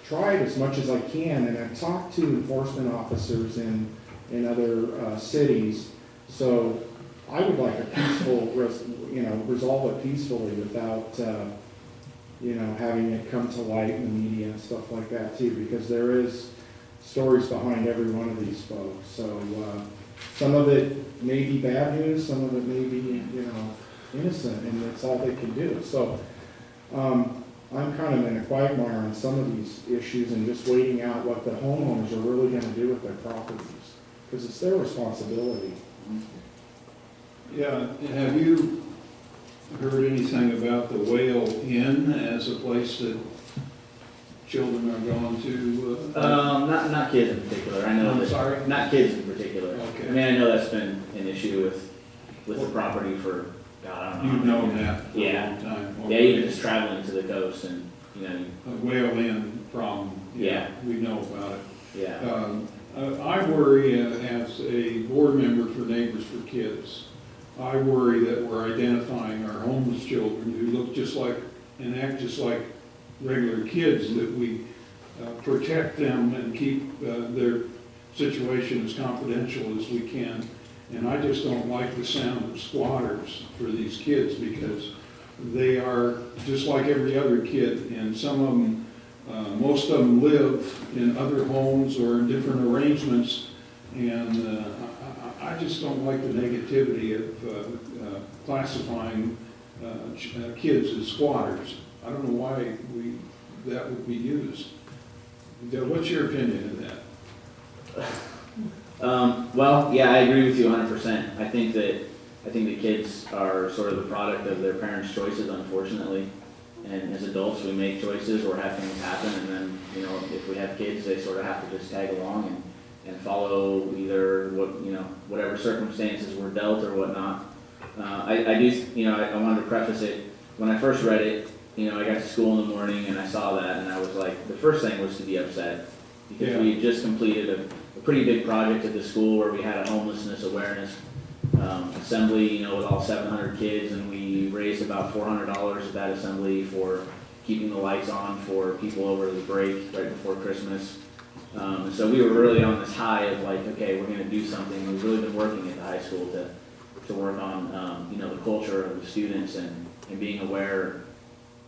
tried as much as I can, and I've talked to enforcement officers in other cities. So I would like a peaceful, resolve it peacefully without, having it come to light in the media and stuff like that too, because there is stories behind every one of these folks. So some of it may be bad news, some of it may be, innocent, and that's all they can do. So I'm kind of in a quagmire on some of these issues and just waiting out what the homeowners are really going to do with their properties, because it's their responsibility. Yeah, have you heard anything about the Whale Inn as a place that children are going to? Not kids in particular. I know I'm that. sorry? Not kids in particular. Okay. I mean, I know that's been an issue with the property for, God, I don't know. You've known that for Yeah. a long time. Yeah, even just traveling to the coast and, A Whale Inn problem. Yeah. We know about it. yeah. I worry as a board member for Neighbors for Kids, I worry that we're identifying our homeless children who look just like and act just like regular kids, that we protect them and keep their situation as confidential as we can. And I just don't like the sound of squatters for these kids, because they are just like every other kid, and some of them, most of them live in other homes or in different arrangements, and I just don't like the negativity of classifying kids as squatters. I don't know why that would be used. What's your opinion of that? Well, yeah, I agree with you 100%. I think that kids are sort of the product of their parents' choices, unfortunately. And as adults, we make choices or have things happen, and then, if we have kids, they sort of have to just tag along and follow either whatever circumstances were dealt or whatnot. I wanted to preface it, when I first read it, I got to school in the morning and I saw that, and I was like, the first thing was to be upset, because we had just completed a pretty big project at the school where we had a homelessness awareness assembly, with all 700 kids, and we raised about $400 at that assembly for keeping the lights on for people over the break right before Christmas. And so we were really on this high of like, okay, we're going to do something. We've really been working at the high school to work on, the culture of the students and being aware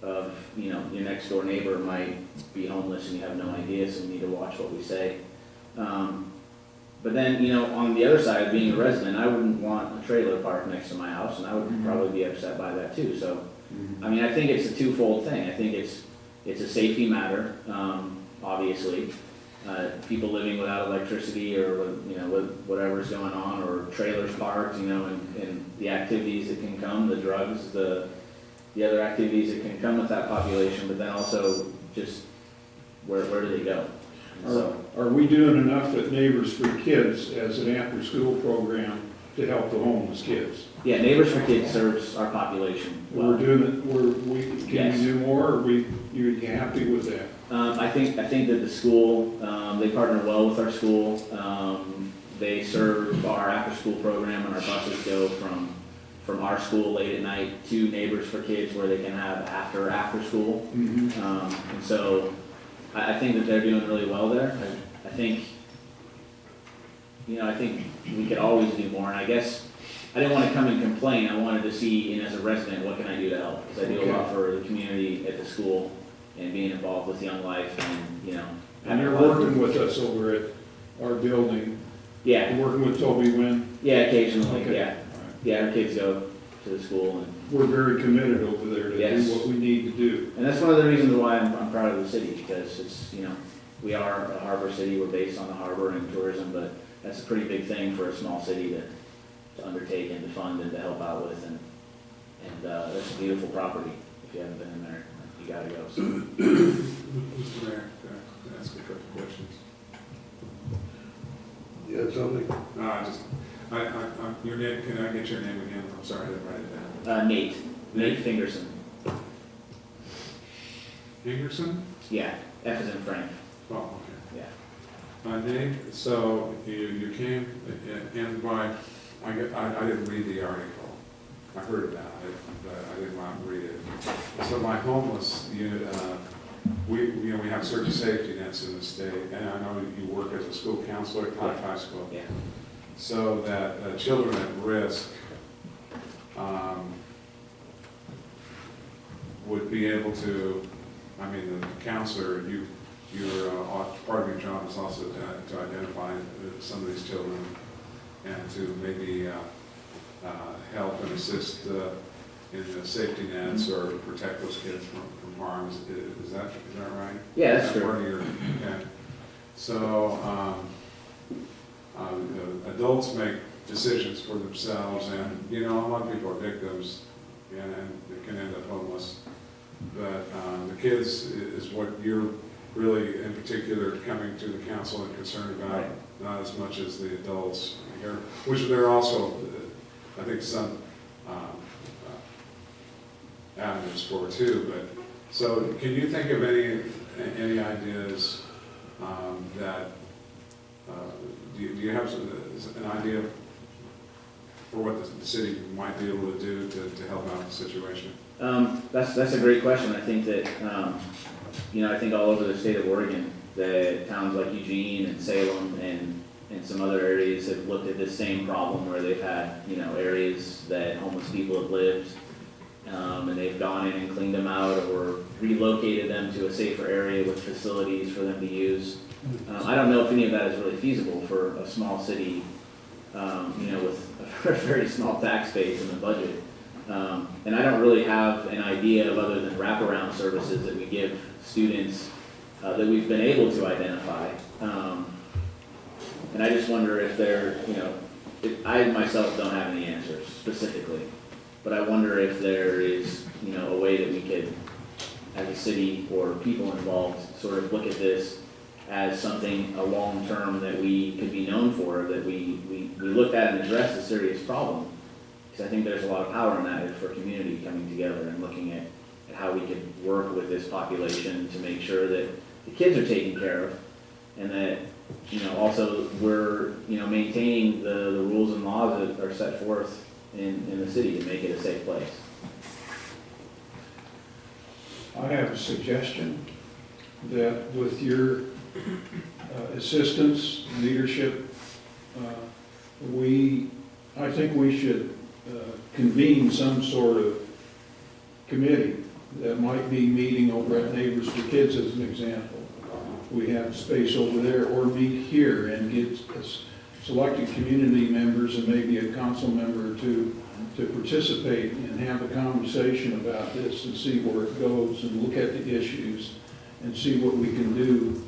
of, your next door neighbor might be homeless and you have no idea, so you need to watch what we say. But then, on the other side, being a resident, I wouldn't want a trailer park next to my house, and I would probably be upset by that too. So, I think it's a twofold thing. I think it's a safety matter, obviously. People living without electricity or, with whatever's going on, or trailers parked, and the activities that can come, the drugs, the other activities that can come with that population, but then also just where do they go? Are we doing enough at Neighbors for Kids as an after-school program to help the homeless kids? Yeah, Neighbors for Kids serves our population well. We're doing it, can we do more, or you happy with that? I think that the school, they partner well with our school. They serve our after-school program, and our buses go from our school late at night to Neighbors for Kids, where they can have after school. And so I think that they're doing really well there. I think we could always do more, and I guess I didn't want to come and complain. I wanted to see, as a resident, what can I do to help? Because I do a lot for the community at the school and being involved with Young Life, and And you're working with us over at our building. Yeah. You're working with Toby Wynn. Yeah, occasionally. Okay. Yeah. All right. Yeah, our kids go to the school, and We're very committed over there to do what we need to do. And that's one of the reasons why I'm proud of the city, because it's, we are a harbor city, we're based on the harbor and tourism, but that's a pretty big thing for a small city to undertake and to fund and to help out with, and that's a beautiful property. If you haven't been in there, you gotta go. So. Mr. Mayor, can I ask a couple questions? You had something? Your name, can I get your name again? I'm sorry, I didn't write it down. Nate Fingerson. Fingerson? Yeah, F is in Frank. Oh, okay. Yeah. Nate, so you came, and I didn't read the article. I heard about it, but I didn't want to read it. So my homeless unit, we have certain safety nets in the state, and I know you work as a school counselor at Clark High School. Yeah. So that children at risk would be able to, the counselor, part of your job is also to identify some of these children and to maybe help and assist in the safety nets or protect those kids from harm. Is that right? Yeah, that's true. Part of your, okay. So adults make decisions for themselves, and a lot of people are victims, and they can end up homeless. But the kids is what you're really, in particular, coming to the council and concerned about, not as much as the adults here, which there are also, I think, some avenues for too. But so, can you think of any ideas that do you have an idea for what the city might be able to do to help out the situation? That's a great question. I think that I think all over the state of Oregon, the towns like Eugene and Salem and some other areas have looked at this same problem where they've had areas that homeless people have lived, and they've gone in and cleaned them out or relocated them to a safer area with facilities for them to use. I don't know if any of that is really feasible for a small city, with a very small tax base in the budget. And I don't really have an idea of other than wraparound services that we give students that we've been able to identify. And I just wonder if I myself don't have any answers specifically, but I wonder if there is, a way that we could, as a city or people involved, sort of look at this as something, a long-term that we could be known for, that we looked at and addressed a serious problem. Because I think there's a lot of power in that for community coming together and looking at how we could work with this population to make sure that the kids are taken care of, and that, also we're, maintaining the rules and laws that are set forth in the city to make it a safe place. I have a suggestion that with your assistance, leadership, I think we should convene some sort of committee that might be meeting over at Neighbors for Kids as an example. We have space over there, or meet here and get selected community members and maybe a council member to participate and have a conversation about this and see where it goes and look at the issues and see what we can do.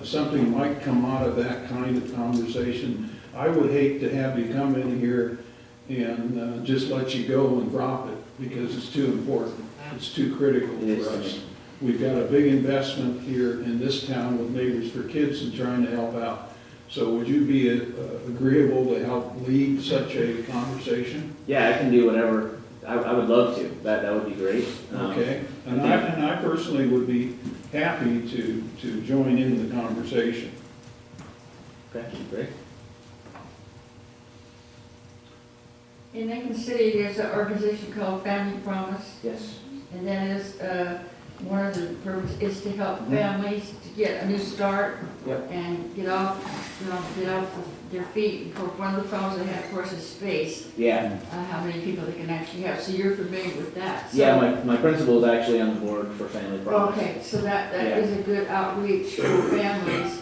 Something might come out of that kind of conversation. I would hate to have you come in here and just let you go and drop it because it's too important. It's too critical for us. We've got a big investment here in this town with Neighbors for Kids and trying to help out. So would you be agreeable to help lead such a conversation? Yeah, I can do whatever. I would love to. That would be great. Okay. And I personally would be happy to join in the conversation. Okay, great. In Lincoln City, there's an organization called Family Promise. Yes. And that is, one of the purposes is to help families to get a new start. Yep. And get off their feet. Of course, one of the problems they have, of course, is space. Yeah. How many people they can actually have. So you're familiar with that. So, Yeah, my principal is actually on the board for Family Promise. okay, so that is a good outreach for families.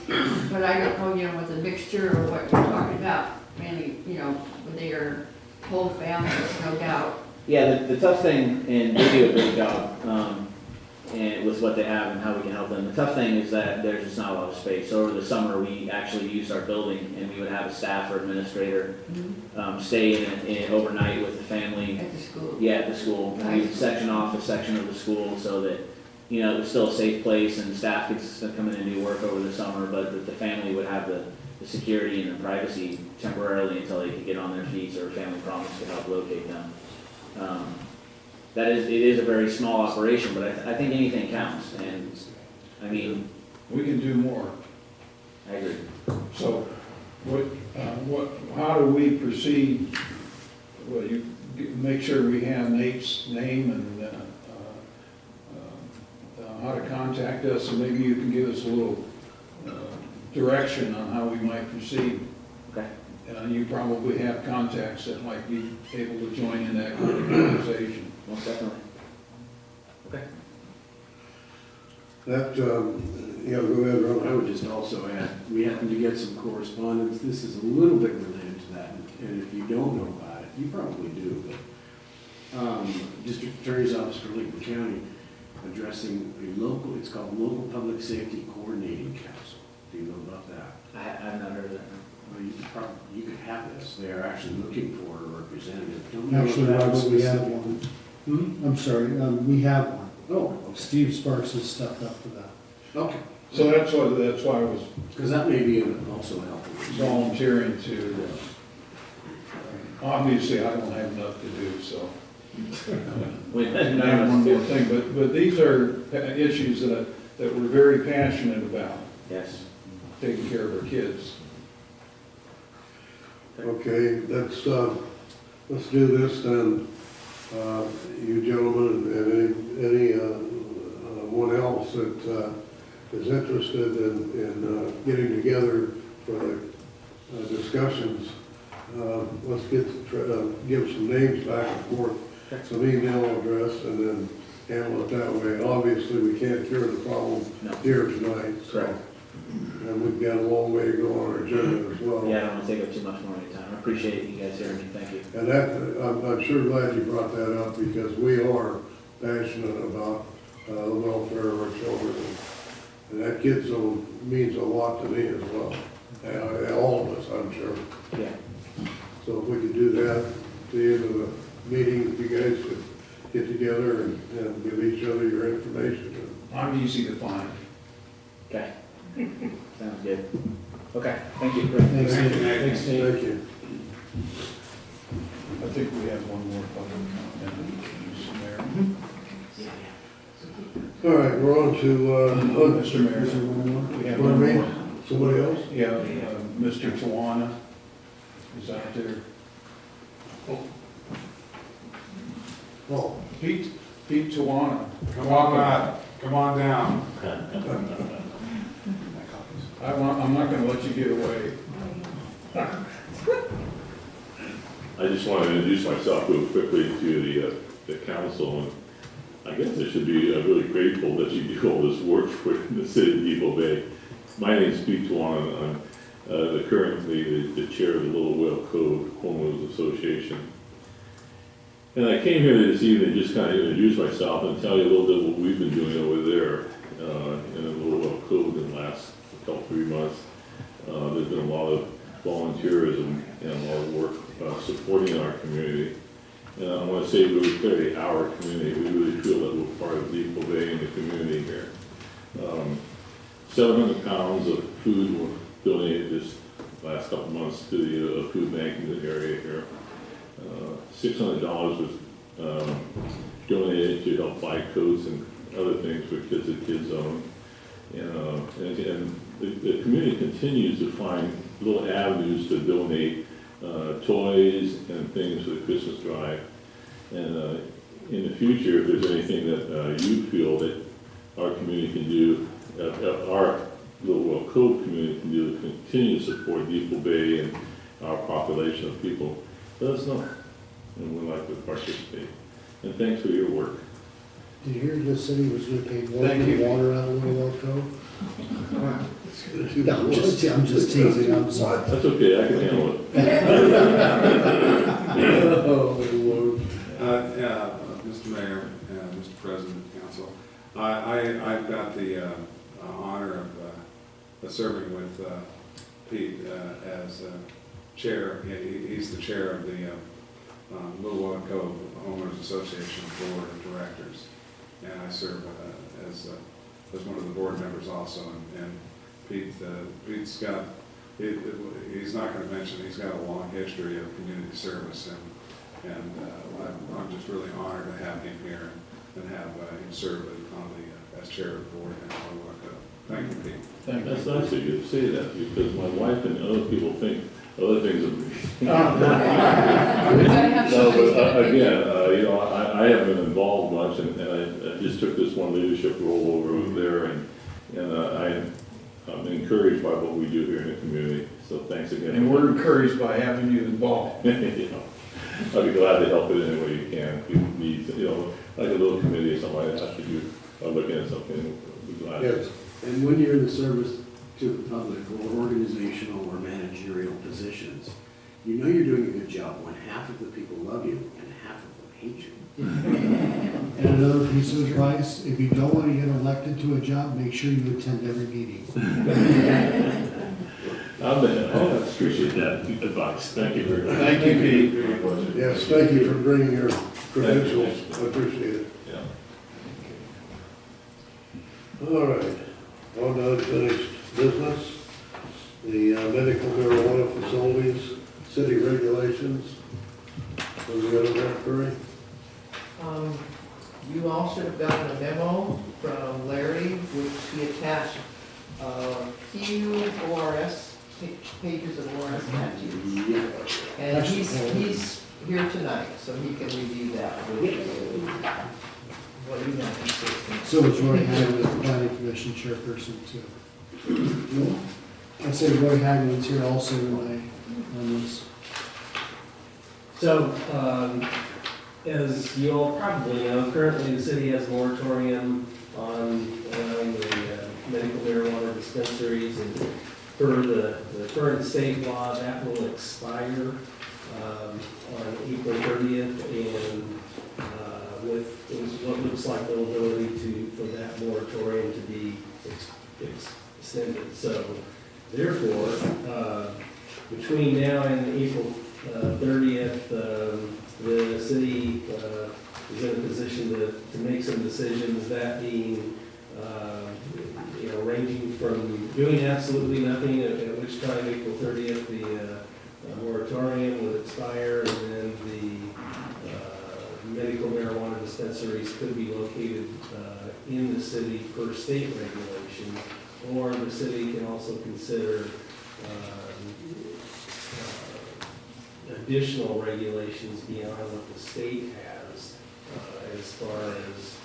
But I don't know, with a mixture or what you're talking about, mainly, when they are whole families, no doubt. Yeah, the tough thing, and they do a great job, and with what they have and how we can help them. The tough thing is that there's just not a lot of space. So over the summer, we actually used our building, and we would have a staff or administrator stay in overnight with the family. At the school. Yeah, at the school. And we would section off a section of the school so that, it was still a safe place, and staff could still come in and do work over the summer, but that the family would have the security and the privacy temporarily until they could get on their feet, or Family Promise could help locate them. It is a very small operation, but I think anything counts, and, I mean... We can do more. I agree. So, how do we proceed? Well, you make sure we have Nate's name and how to contact us, and maybe you can give us a little direction on how we might proceed. Okay. You probably have contacts that might be able to join in that conversation. Most definitely. Okay. That, go ahead, Ron. I would just also add, we happen to get some correspondence. This is a little bit related to that, and if you don't know about it, you probably do, but District Attorney's Office for Lincoln County addressing a local, it's called Local Public Safety Coordinating Council. Do you know about that? I've not heard of that. Well, you could have this. They are actually looking for a representative. Don't know if Actually, that Robert, was we have specific. one. Hmm? I'm sorry, we have one. Oh, okay. Steve Sparks has stepped up for that. Okay. So that's why I was Because that may be also helpful. volunteering to, obviously I don't have enough to do, so. And I have one more thing, but these are issues that we're very passionate about, Yes. taking care of our kids. Okay, let's do this then. You gentlemen, and anyone else that is interested in getting together for the discussions, let's give some names back and forth, some email address, and then handle it that way. Obviously, we can't cure the problem here tonight. Correct. And we've got a long way to go on our agenda as well. Yeah, I don't want to take up too much more of your time. I appreciate you guys hearing me. Thank you. And that, I'm sure glad you brought that up, because we are passionate about the welfare of our children. And that kid zone means a lot to me as well. All of us, I'm sure. Yeah. So if we could do that at the end of the meeting, if you guys could get together and give each other your information. I'm easy to find. Okay. Sounds good. Okay, thank you. Thanks, Thank you, Nate. Nate. Thanks, Nate. Thank you. I think we have one more public comment, Mr. Mayor. All right, we're on to, Mr. Mayor, we have Pardon one me? more. Somebody else? Yeah, Mr. Tawana is out there. Oh, Pete Tawana. Come on up, come on down. I'm not gonna let you get away. I just want to introduce myself real quickly to the council, and I guess I should be really grateful that you do all this work for the city of Depoe Bay. My name is Pete Tawana. I'm currently the chair of the Little Whale Cove Homeowners Association. And I came here this evening just kind of introduce myself and tell you a little bit what we've been doing over there in the Little Whale Cove in the last couple, 3 months. There's been a lot of volunteerism and a lot of work supporting our community. And I want to say really clearly, our community, we really feel that we're part of Depoe Bay and the community here. 700 pounds of food were donated this last couple months to the food bank in the area here. $600 was donated to help buy coats and other things for kids at Kids Zone. And the community continues to find little avenues to donate toys and things for the Christmas drive. And in the future, if there's anything that you feel that our community can do, our Little Whale Cove community can do to continue to support Depoe Bay and our population of people, let us know. And we'd like to participate. And thanks for your work. Did you hear the city was gonna pay more Thank for you. water out of Little Whale Cove? No, I'm just teasing, I'm sorry. That's okay, I can handle it. Mr. Mayor, Mr. President, Council, I've got the honor of serving with Pete as chair. He's the chair of the Little Whale Cove Homeowners Association Board of Directors, and I serve as one of the board members also. And Pete's got, he's not going to mention, he's got a long history of community service, and I'm just really honored to have him here and have him serve as chair of the board. And thank you, Pete. That's nice of you to say that, because my wife and other people think other things of me. No, but again, you know, I haven't been involved much, and I just took this one leadership role over there, and I'm encouraged by what we do here in the community. So thanks again. And we're encouraged by having you involved. You know, I'll be glad to help it any way you can. If you need, you know, like a little committee or something like that, if you are looking at something, we'll be glad. yes. And when you're in the service to the public or organizational or managerial positions, you know you're doing a good job when half of the people love you and half of them hate you. And another piece of advice, if you don't want to get elected to a job, make sure you attend every meeting. I appreciate that advice. Thank you very much. Thank you, Pete. Yes, thank you for bringing your credentials. I appreciate it. Yeah. All right, on to unfinished business. The medical marijuana facilities, city regulations. What do we got on that, Curry? You all should have gotten a memo from Larry, which he attached a few ORS, pages of ORS statutes. And he's here tonight, so he can review that with you. What you have consistent. So it's Roy Hagelin, the planning commission chairperson too. I said Roy Hagelin's here also tonight on this. So, as you all probably know, currently the city has a moratorium on the medical marijuana dispensaries, and per the current state law, that will expire on April 30th, and with what looks like no ability for that moratorium to be extended. So, therefore, between now and April 30th, the city is in a position to make some decisions, that being you know, ranging from doing absolutely nothing, at which time April 30th, the moratorium would expire, and then the medical marijuana dispensaries could be located in the city per state regulation, or the city can also consider additional regulations beyond what the state has as far as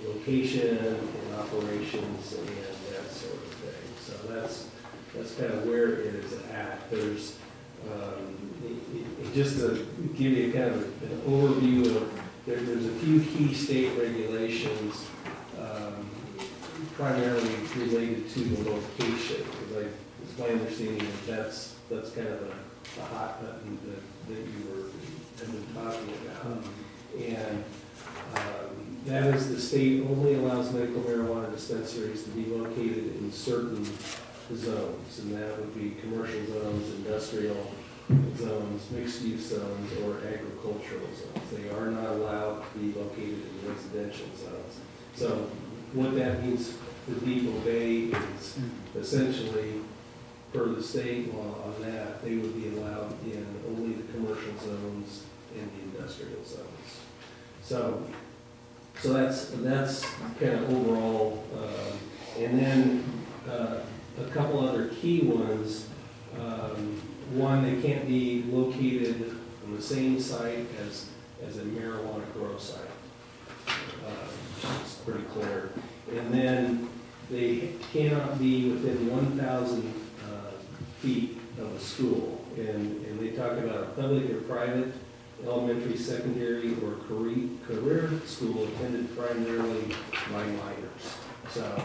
location and operations and that sort of thing. So that's kind of where it is at. There's just to give you kind of an overview of, there's a few key state regulations primarily related to the location, because it's my understanding that that's kind of a hot button that you have been talking about. And that is, the state only allows medical marijuana dispensaries to be located in certain zones, and that would be commercial zones, industrial zones, mixed-use zones, or agricultural zones. They are not allowed to be located in residential zones. So what that means for Depoe Bay is essentially, per the state law on that, they would be allowed in only the commercial zones and the industrial zones. So that's kind of overall, and then a couple other key ones. One, they can't be located on the same site as a marijuana grow site. It's pretty clear. And then they cannot be within 1,000 feet of a school. And they talk about a public or private, elementary, secondary, or career school attended primarily by minors. So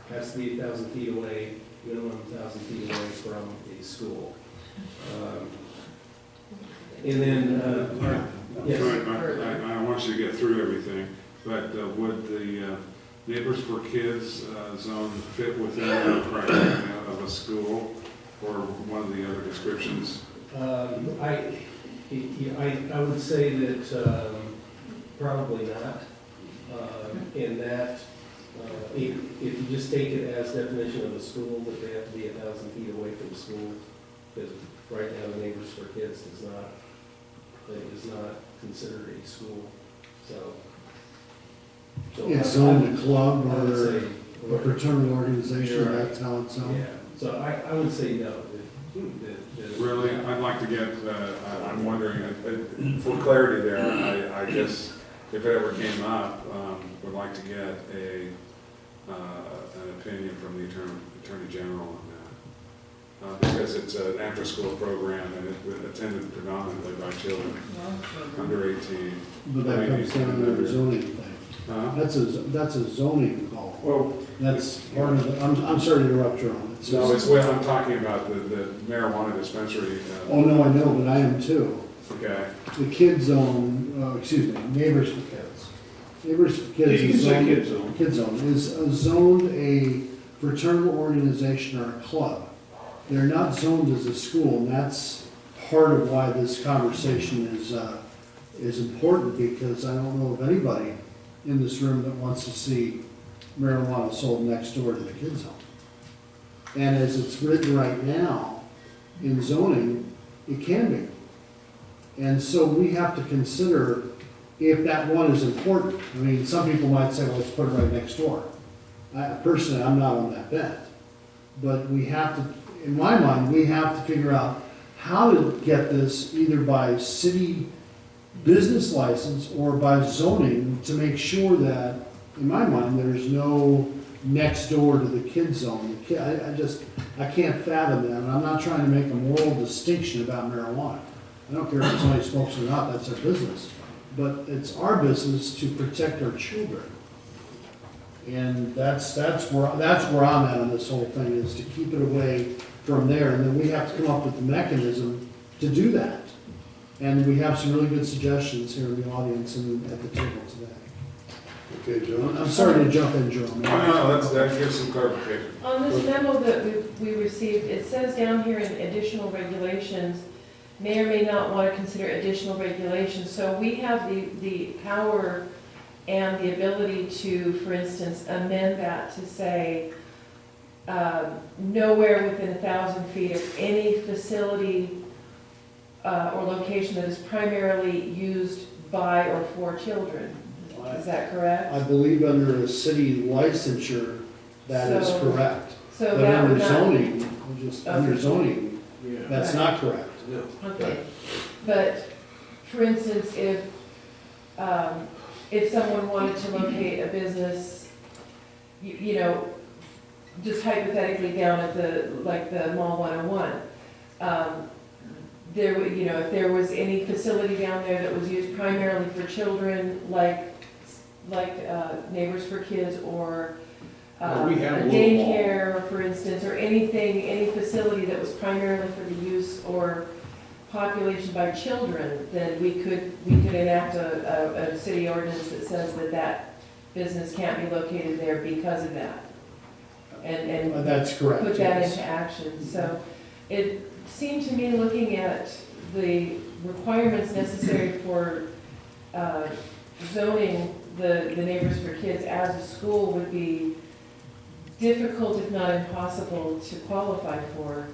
has to be 1,000 feet away, minimum 1,000 feet away from a school. And then, yes. I want you to get through everything, but would the Neighbors for Kids zone fit within the criteria of a school, or one of the other descriptions? I would say that probably not. In that, if you just take it as definition of a school, that they have to be 1,000 feet away from school, because right now the Neighbors for Kids is not considered a school. So Yeah, zoned a club I would or say- a fraternal organization, You're right. that's how it's zoned. Yeah, so I would say no. Really, I'd like to get, I'm wondering, for clarity there, I guess, if it ever came up, would like to get an opinion from the Attorney General on that. Because it's an after-school program, and it attended predominantly by children under 18. But that comes down to the zoning thing. That's a zoning call. Well, that's part of the, I'm sorry to interrupt you on it. No, it's what I'm talking about, the marijuana dispensary. Oh, no, I know, but I am too. Okay. The kid zone, excuse me, Neighbors for Kids. Neighbors for Kids You can is say zoned, kid zone. Kid zone is zoned a fraternal organization or a club. They're not zoned as a school, and that's part of why this conversation is important, because I don't know of anybody in this room that wants to see marijuana sold next door to the kid zone. And as it's written right now in zoning, it can be. And so we have to consider if that one is important. I mean, some people might say, well, let's put it right next door. Personally, I'm not on that bent. But we have to, in my mind, we have to figure out how to get this either by city business license or by zoning to make sure that, in my mind, there's no next door to the kid zone. I can't fathom that, and I'm not trying to make a moral distinction about marijuana. I don't care if somebody smokes or not, that's their business. But it's our business to protect our children. And that's where I'm at on this whole thing, is to keep it away from there. And then we have to come up with the mechanism to do that. And we have some really good suggestions here in the audience and at the table today. Okay, John? I'm sorry to jump in, Joe. No, that gives some clarification. On this memo that we received, it says down here in additional regulations, may or may not want to consider additional regulations. So we have the power and the ability to, for instance, amend that to say, nowhere within 1,000 feet of any facility or location that is primarily used by or for children. Is that correct? I believe under a city licensure, that is So- correct. So But that under would not. zoning, under zoning, Yeah. that's Right. not correct. No. Okay, but for instance, if someone wanted to locate a business, you know, just hypothetically down at the Mall 101, there would, you know, if there was any facility down there that was used primarily for children, like Neighbors for Kids or Well, we have a a little daycare, for instance, or anything, any facility that was primarily for the use or population by children, then we could enact a city ordinance that says that business can't be located there because of that. And That's correct. put that yes. into action. So it seemed to me, looking at the requirements necessary for zoning the Neighbors for Kids as a school would be difficult, if not impossible, to qualify for.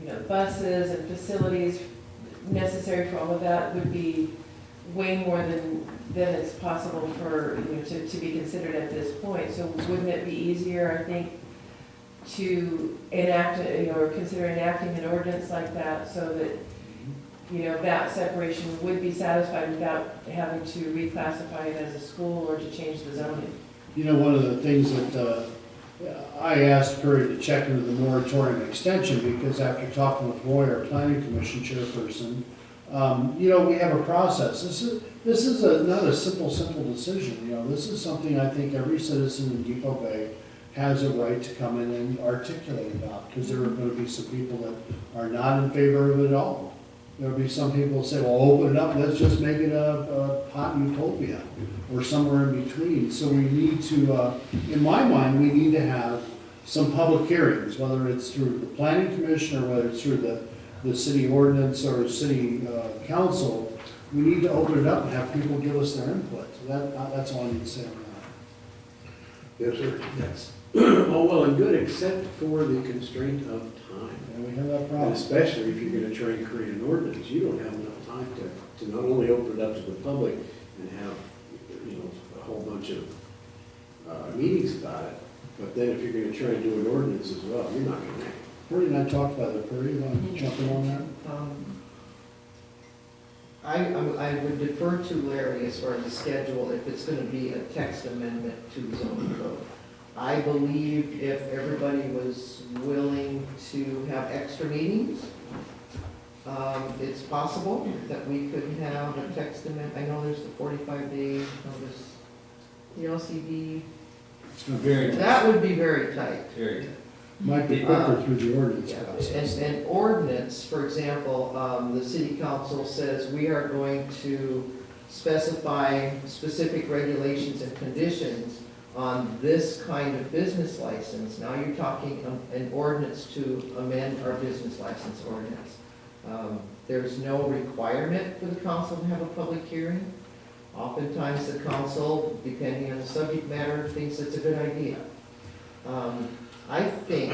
You know, buses and facilities necessary for all of that would be way more than it's possible for, you know, to be considered at this point. So wouldn't it be easier, I think, to enact, you know, or consider enacting an ordinance like that so that, you know, that separation would be satisfied without having to reclassify it as a school or to change the zoning? You know, one of the things that I asked Perry to check into the moratorium extension, because after talking with Roy, our planning commission chairperson, you know, we have a process. This is not a simple decision. You know, this is something I think every citizen in Depoe Bay has a right to come in and articulate about, because there are going to be some people that are not in favor of it at all. There'll be some people that say, well, open it up, let's just make it a hot utopia, or somewhere in between. So we need to, in my mind, we need to have some public hearings, whether it's through the planning commission or whether it's through the city ordinance or city council. We need to open it up and have people give us their input. So that's all I need to say on that. Yes, sir. Yes. All well and good, except for the constraint of time. And we have that And problem. especially if you're gonna try and create an ordinance, you don't have enough time to not only open it up to the public and have, you know, a whole bunch of meetings about it, but then if you're gonna try and do an ordinance as well, you're not gonna make it. Perry and I talked about it. Perry, you want to jump in on that? I would defer to Larry as far as the schedule, if it's gonna be a text amendment to the zoning code. I believe if everybody was willing to have extra meetings, it's possible that we could have a text amendment. I know there's the 45-day notice, the LCD. It's going to be That would be very tight. Very good. might be quicker through the ordinance Yeah, process. and ordinance, for example, the city council says we are going to specify specific regulations and conditions on this kind of business license. Now you're talking an ordinance to amend our business license ordinance. There's no requirement for the council to have a public hearing. Oftentimes the council, depending on the subject matter, thinks it's a good idea. I think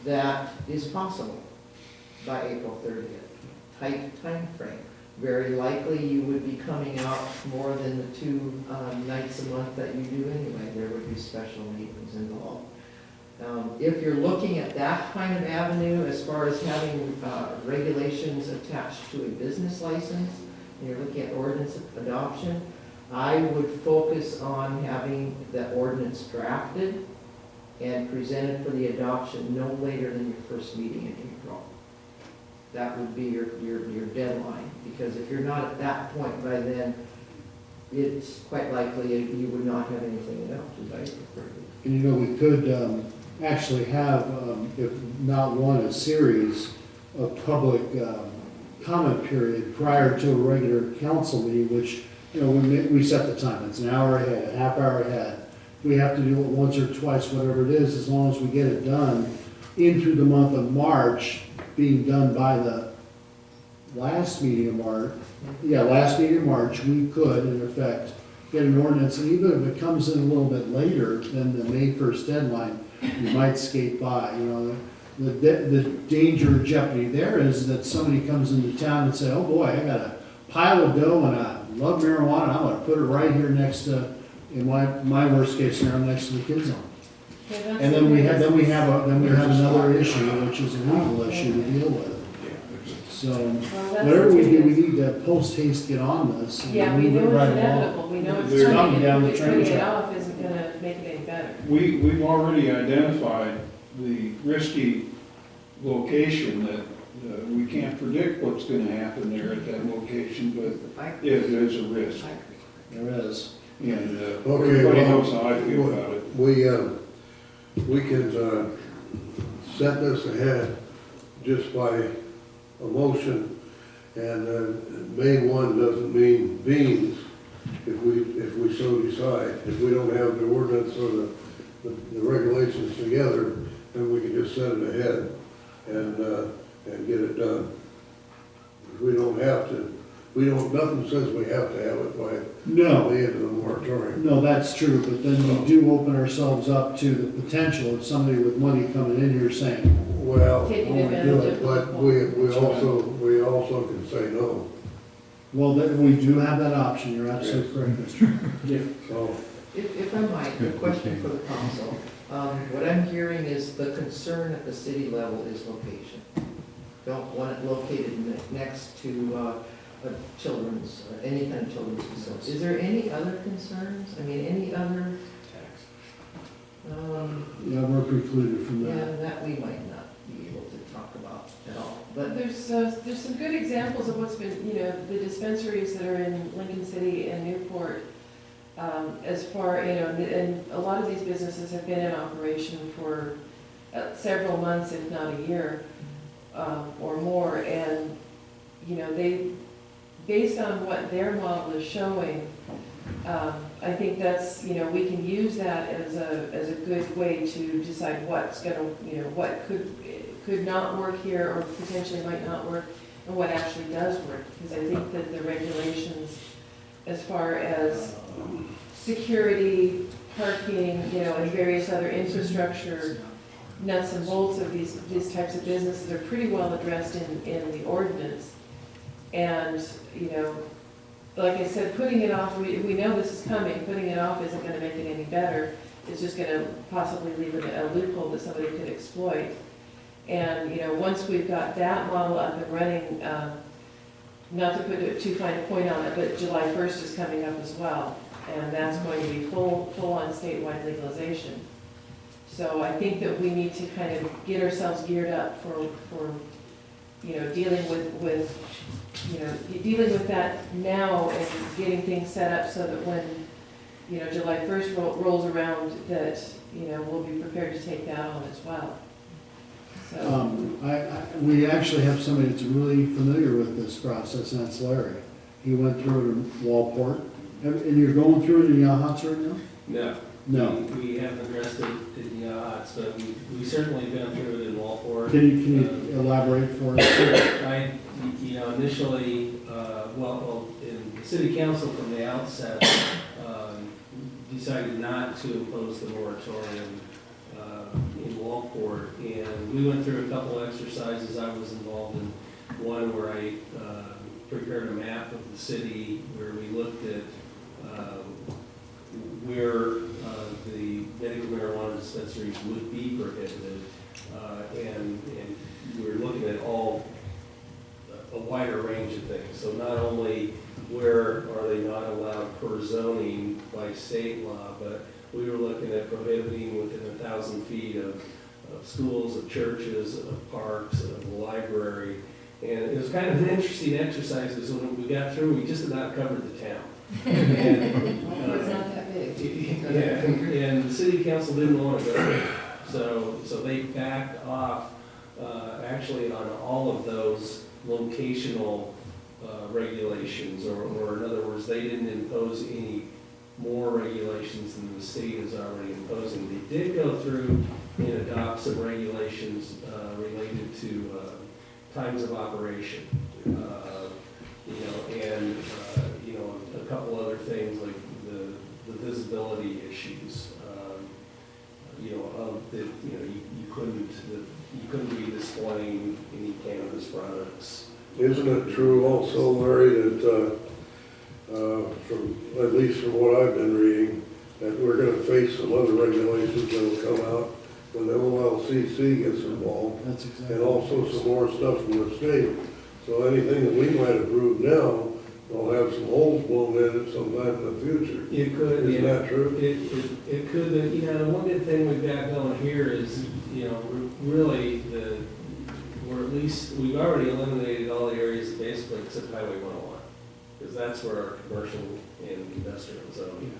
that is possible by April 30th. Tight time frame. Very likely you would be coming out more than the 2 nights a month that you do anyway. There would be special meetings involved. If you're looking at that kind of avenue, as far as having regulations attached to a business license, and you're looking at ordinance adoption, I would focus on having the ordinance drafted and presented for the adoption no later than your first meeting in April. That would be your deadline, because if you're not at that point by then, it's quite likely you would not have anything else. And you know, we could actually have, if not one, a series of public comment period prior to a regular council meeting, which, you know, we set the time. It's an hour ahead, a half hour ahead. We have to do it once or twice, whatever it is, as long as we get it done into the month of March, being done by the last meeting of March. Yeah, last meeting of March, we could, in effect, get an ordinance, and even if it comes in a little bit later than the May 1st deadline, you might skate by, you know. The danger or jeopardy there is that somebody comes into town and say, oh boy, I got a pile of dough and I love marijuana, I'm gonna put it right here next to, in my worst case scenario, next to the kids zone. Yeah, that's And then we have the- another issue, which is a legal issue to deal with. So, Well, that's whatever we the do, thing we is- need to post haste get on this. and Yeah, we move it know right it's along. inevitable, we know it's They're coming coming, down and the train putting it track. off isn't gonna make it any better. We've already identified the risky location that we can't predict what's gonna happen there at that location, but it is a risk. There is. And Okay, everybody well, knows how I feel about it. We can set this ahead just by a motion, and May 1 doesn't mean beans if we so decide. If we don't have the ordinance or the regulations together, then we can just set it ahead and get it done. We don't have to, nothing says we have to have it by No. the end of the moratorium. No, that's true, but then we do open ourselves up to the potential of somebody with money coming in here saying, Well, Taking I wanna do advantage it, of. but we also can say no. well, we do have that option, you're absolutely correct, Mr. So, If I might, a question for the council. What I'm hearing is the concern at the city level is location. Don't want it located next to a children's, any kind of children's facility. Is there any other concerns? I mean, any other? Yeah, we're precluded from Yeah, that. that we might not be able to talk about at all, but. There's some good examples of what's been, the dispensaries that are in Lincoln City and Newport, as far, and a lot of these businesses have been in operation for several months, if not a year, or more, and, they, based on what their model is showing, I think that's, we can use that as a good way to decide what's gonna, what could not work here or potentially might not work, and what actually does work. Because I think that the regulations, as far as security, parking, and various other infrastructure, nuts and bolts of these types of businesses are pretty well addressed in the ordinance. And, like I said, putting it off, we know this is coming, putting it off isn't gonna make it any better. It's just gonna possibly leave a loophole that somebody could exploit. And, once we've got that model up and running, not to put too fine a point on it, but July 1st is coming up as well. And that's going to be full-on statewide legalization. So I think that we need to kind of get ourselves geared up for dealing with that now and getting things set up so that when, July 1st rolls around, that, we'll be prepared to take that on as well. So, We actually have somebody that's really familiar with this process, and that's Larry. He went through it in Walport. And you're going through it in Yahats right now? No. No. We haven't addressed it in Yachts, but we certainly been through it in Walport. Can you elaborate for us? Initially, in the city council from the outset, decided not to impose the moratorium in Walport. And we went through a couple exercises. I was involved in one where I prepared a map of the city where we looked at where the medical marijuana dispensaries would be prohibited. And we're looking at a wider range of things. So not only where are they not allowed per zoning by state law, but we were looking at prohibiting within 1,000 feet of schools, of churches, of parks, of the library. And it was kind of an interesting exercise because when we got through, we just about covered the town. And, It's not that big. yeah, and the city council didn't want to go there. So they backed off actually on all of those locational regulations, or in other words, they didn't impose any more regulations than the state is already imposing. They did go through and adopt some regulations related to times of operation, and a couple other things like the displaying any cannabis products. Isn't it true also, Larry, that, from, at least from what I've been reading, that we're gonna face some other regulations that'll come out when the OLCC gets involved? That's exactly. And also some more stuff from the state. So anything that we might approve now will have some holes blown in it sometime in the future. It could, Isn't yeah. that true? It could, you know, the one good thing we've got going here is, you know, really we're at least, we've already eliminated all the areas basically except Highway 101. Because that's where our commercial and industrial zone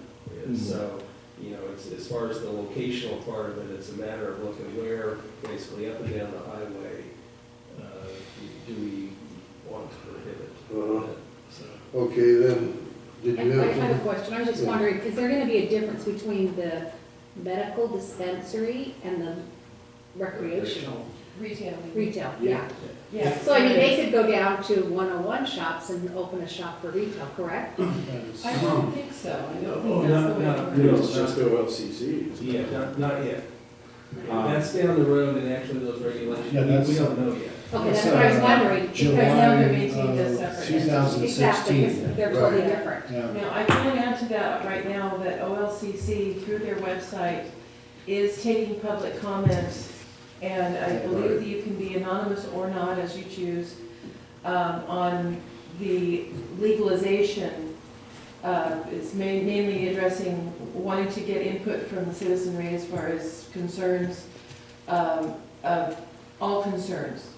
is. So, you know, it's, as far as the locational part of it, it's a matter of looking where, basically up and down the highway, do we want to prohibit. So. Okay, then, did you I have have a some? question, I was just wondering, is there gonna be a difference between the medical dispensary and the recreational Retail. retail? Yeah. Yeah. So I mean, they could go down to 101 shops and open a shop for retail, correct? I don't think so. I don't Oh, think that's the way it No, works. it's just OLCC. Yeah, not yet. That's down the road, and actually those regulations, Yeah, that's- we don't know yet. Okay, that's what I was wondering. because July now they're making this separate. 2016. Exactly, because they're totally different. Yeah. Now, I can add to that right now that OLCC, through their website, is taking public comments, and I believe that you can be anonymous or not, as you choose, on the legalization. It's mainly addressing wanting to get input from the citizenry as far as concerns, of all concerns.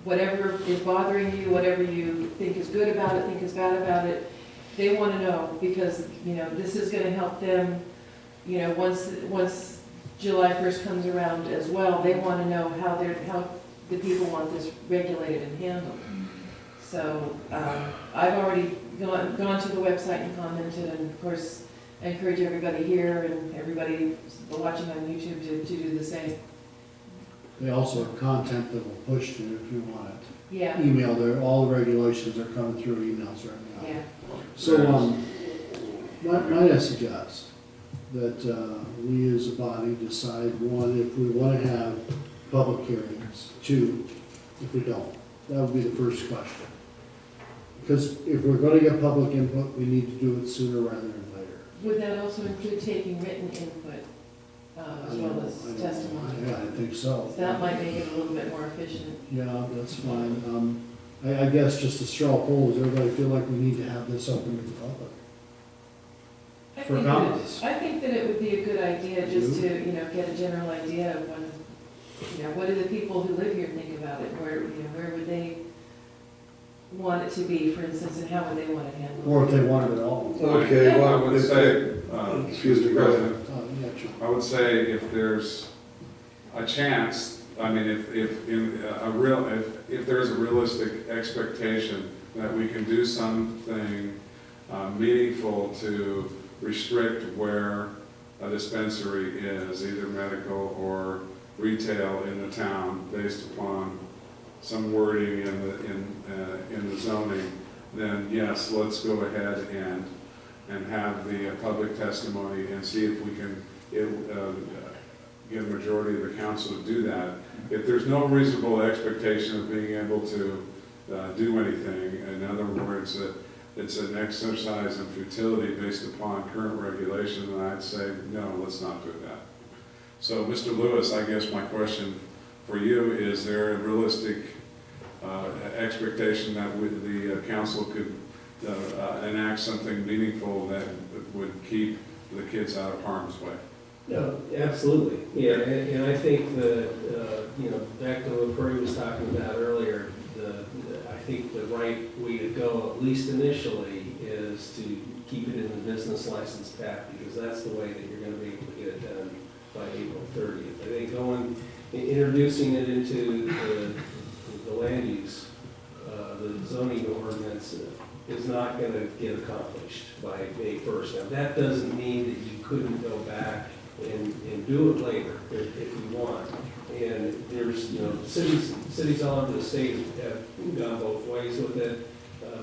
Whatever is bothering you, whatever you think is good about it, think is bad about it, they want to know, because, you know, this is going to help them, you know, once July 1st comes around as well, they want to know how the people want this regulated and handled. So, I've already gone to the website and commented, and of course, I encourage everybody here and everybody watching on YouTube to do the same. They also have content that will push to if you want it. Yeah, Email, all the regulations are coming through emails right now. yeah. So, might I suggest that we as a body decide, one, if we want to have public hearings, two, if we don't. That would be the first question. Because if we're going to get public input, we need to do it sooner rather than later. Would that also include taking written input as well as testimony? Yeah, I think so. So that might make it a little bit more efficient. Yeah, that's fine. I guess just a straw poll, does everybody feel like we need to have this open to the public? For comments? I think that it would be a good idea just to, you know, get a general idea of when, you know, what do the people who live here think about it? Where, you know, where would they want it to be, for instance, and how would they want it handled? Or if they want it at all? Okay, I well, would if say, excuse me, Mr. President, Yeah, sure. I would say if there's a chance, I mean, if there's a realistic expectation that we can do something meaningful to restrict where a dispensary is, either medical or retail in the town, based upon some wording in the zoning, then yes, let's go ahead and have the public testimony and see if we can get a majority of the council to do that. If there's no reasonable expectation of being able to do anything, in other words, it's an exercise in futility based upon current regulation, then I'd say, no, let's not do that. So, Mr. Lewis, I guess my question for you, is there a realistic expectation that the council could enact something meaningful that would keep the kids out of harm's way? No, absolutely, yeah, and I think you know, back to what Corey was talking about earlier, I think the right way to go, at least initially, is to keep it in the business license path, because that's the way that you're gonna be able to get it done by April 30th. I think introducing it into the land use, the zoning ordinance is not gonna get accomplished by May 1st. Now, that doesn't mean that you couldn't go back and do it later if you want. And there's, you know, cities all over the state have gone both ways with it.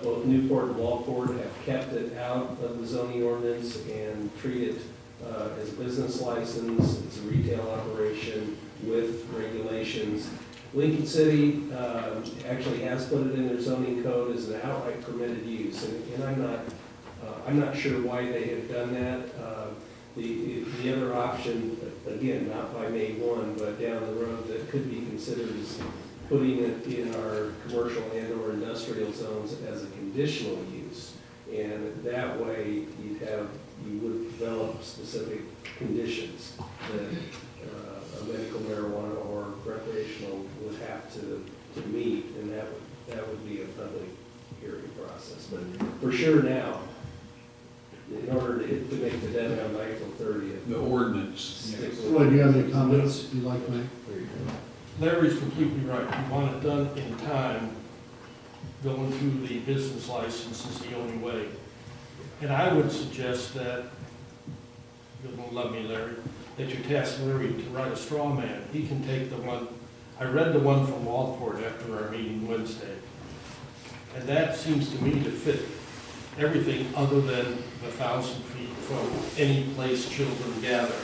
Both Newport and Walport have kept it out of the zoning ordinance and treat it as a business license. It's a retail operation with regulations. Lincoln City actually has put it in their zoning code as an outright permitted use, and I'm not sure why they have done that. The other option, again, not by May 1, but down the road that could be considered is putting it in our commercial and or industrial zones as a conditional use. And that way you would develop specific conditions that a medical marijuana or recreational would have to meet, and that would be a public hearing process. But for sure now, in order to make the deadline by April 30th. The ordinance. stick with- Floyd, do you have any comments you'd like to make? Larry's completely right. We want it done in time. Going through the business license is the only way. And I would suggest that, you don't love me, Larry, that you task Larry to write a straw man. He can take the one, I read the one from Walport after our meeting Wednesday. And that seems to me to fit everything other than the 1,000 feet from any place children gather.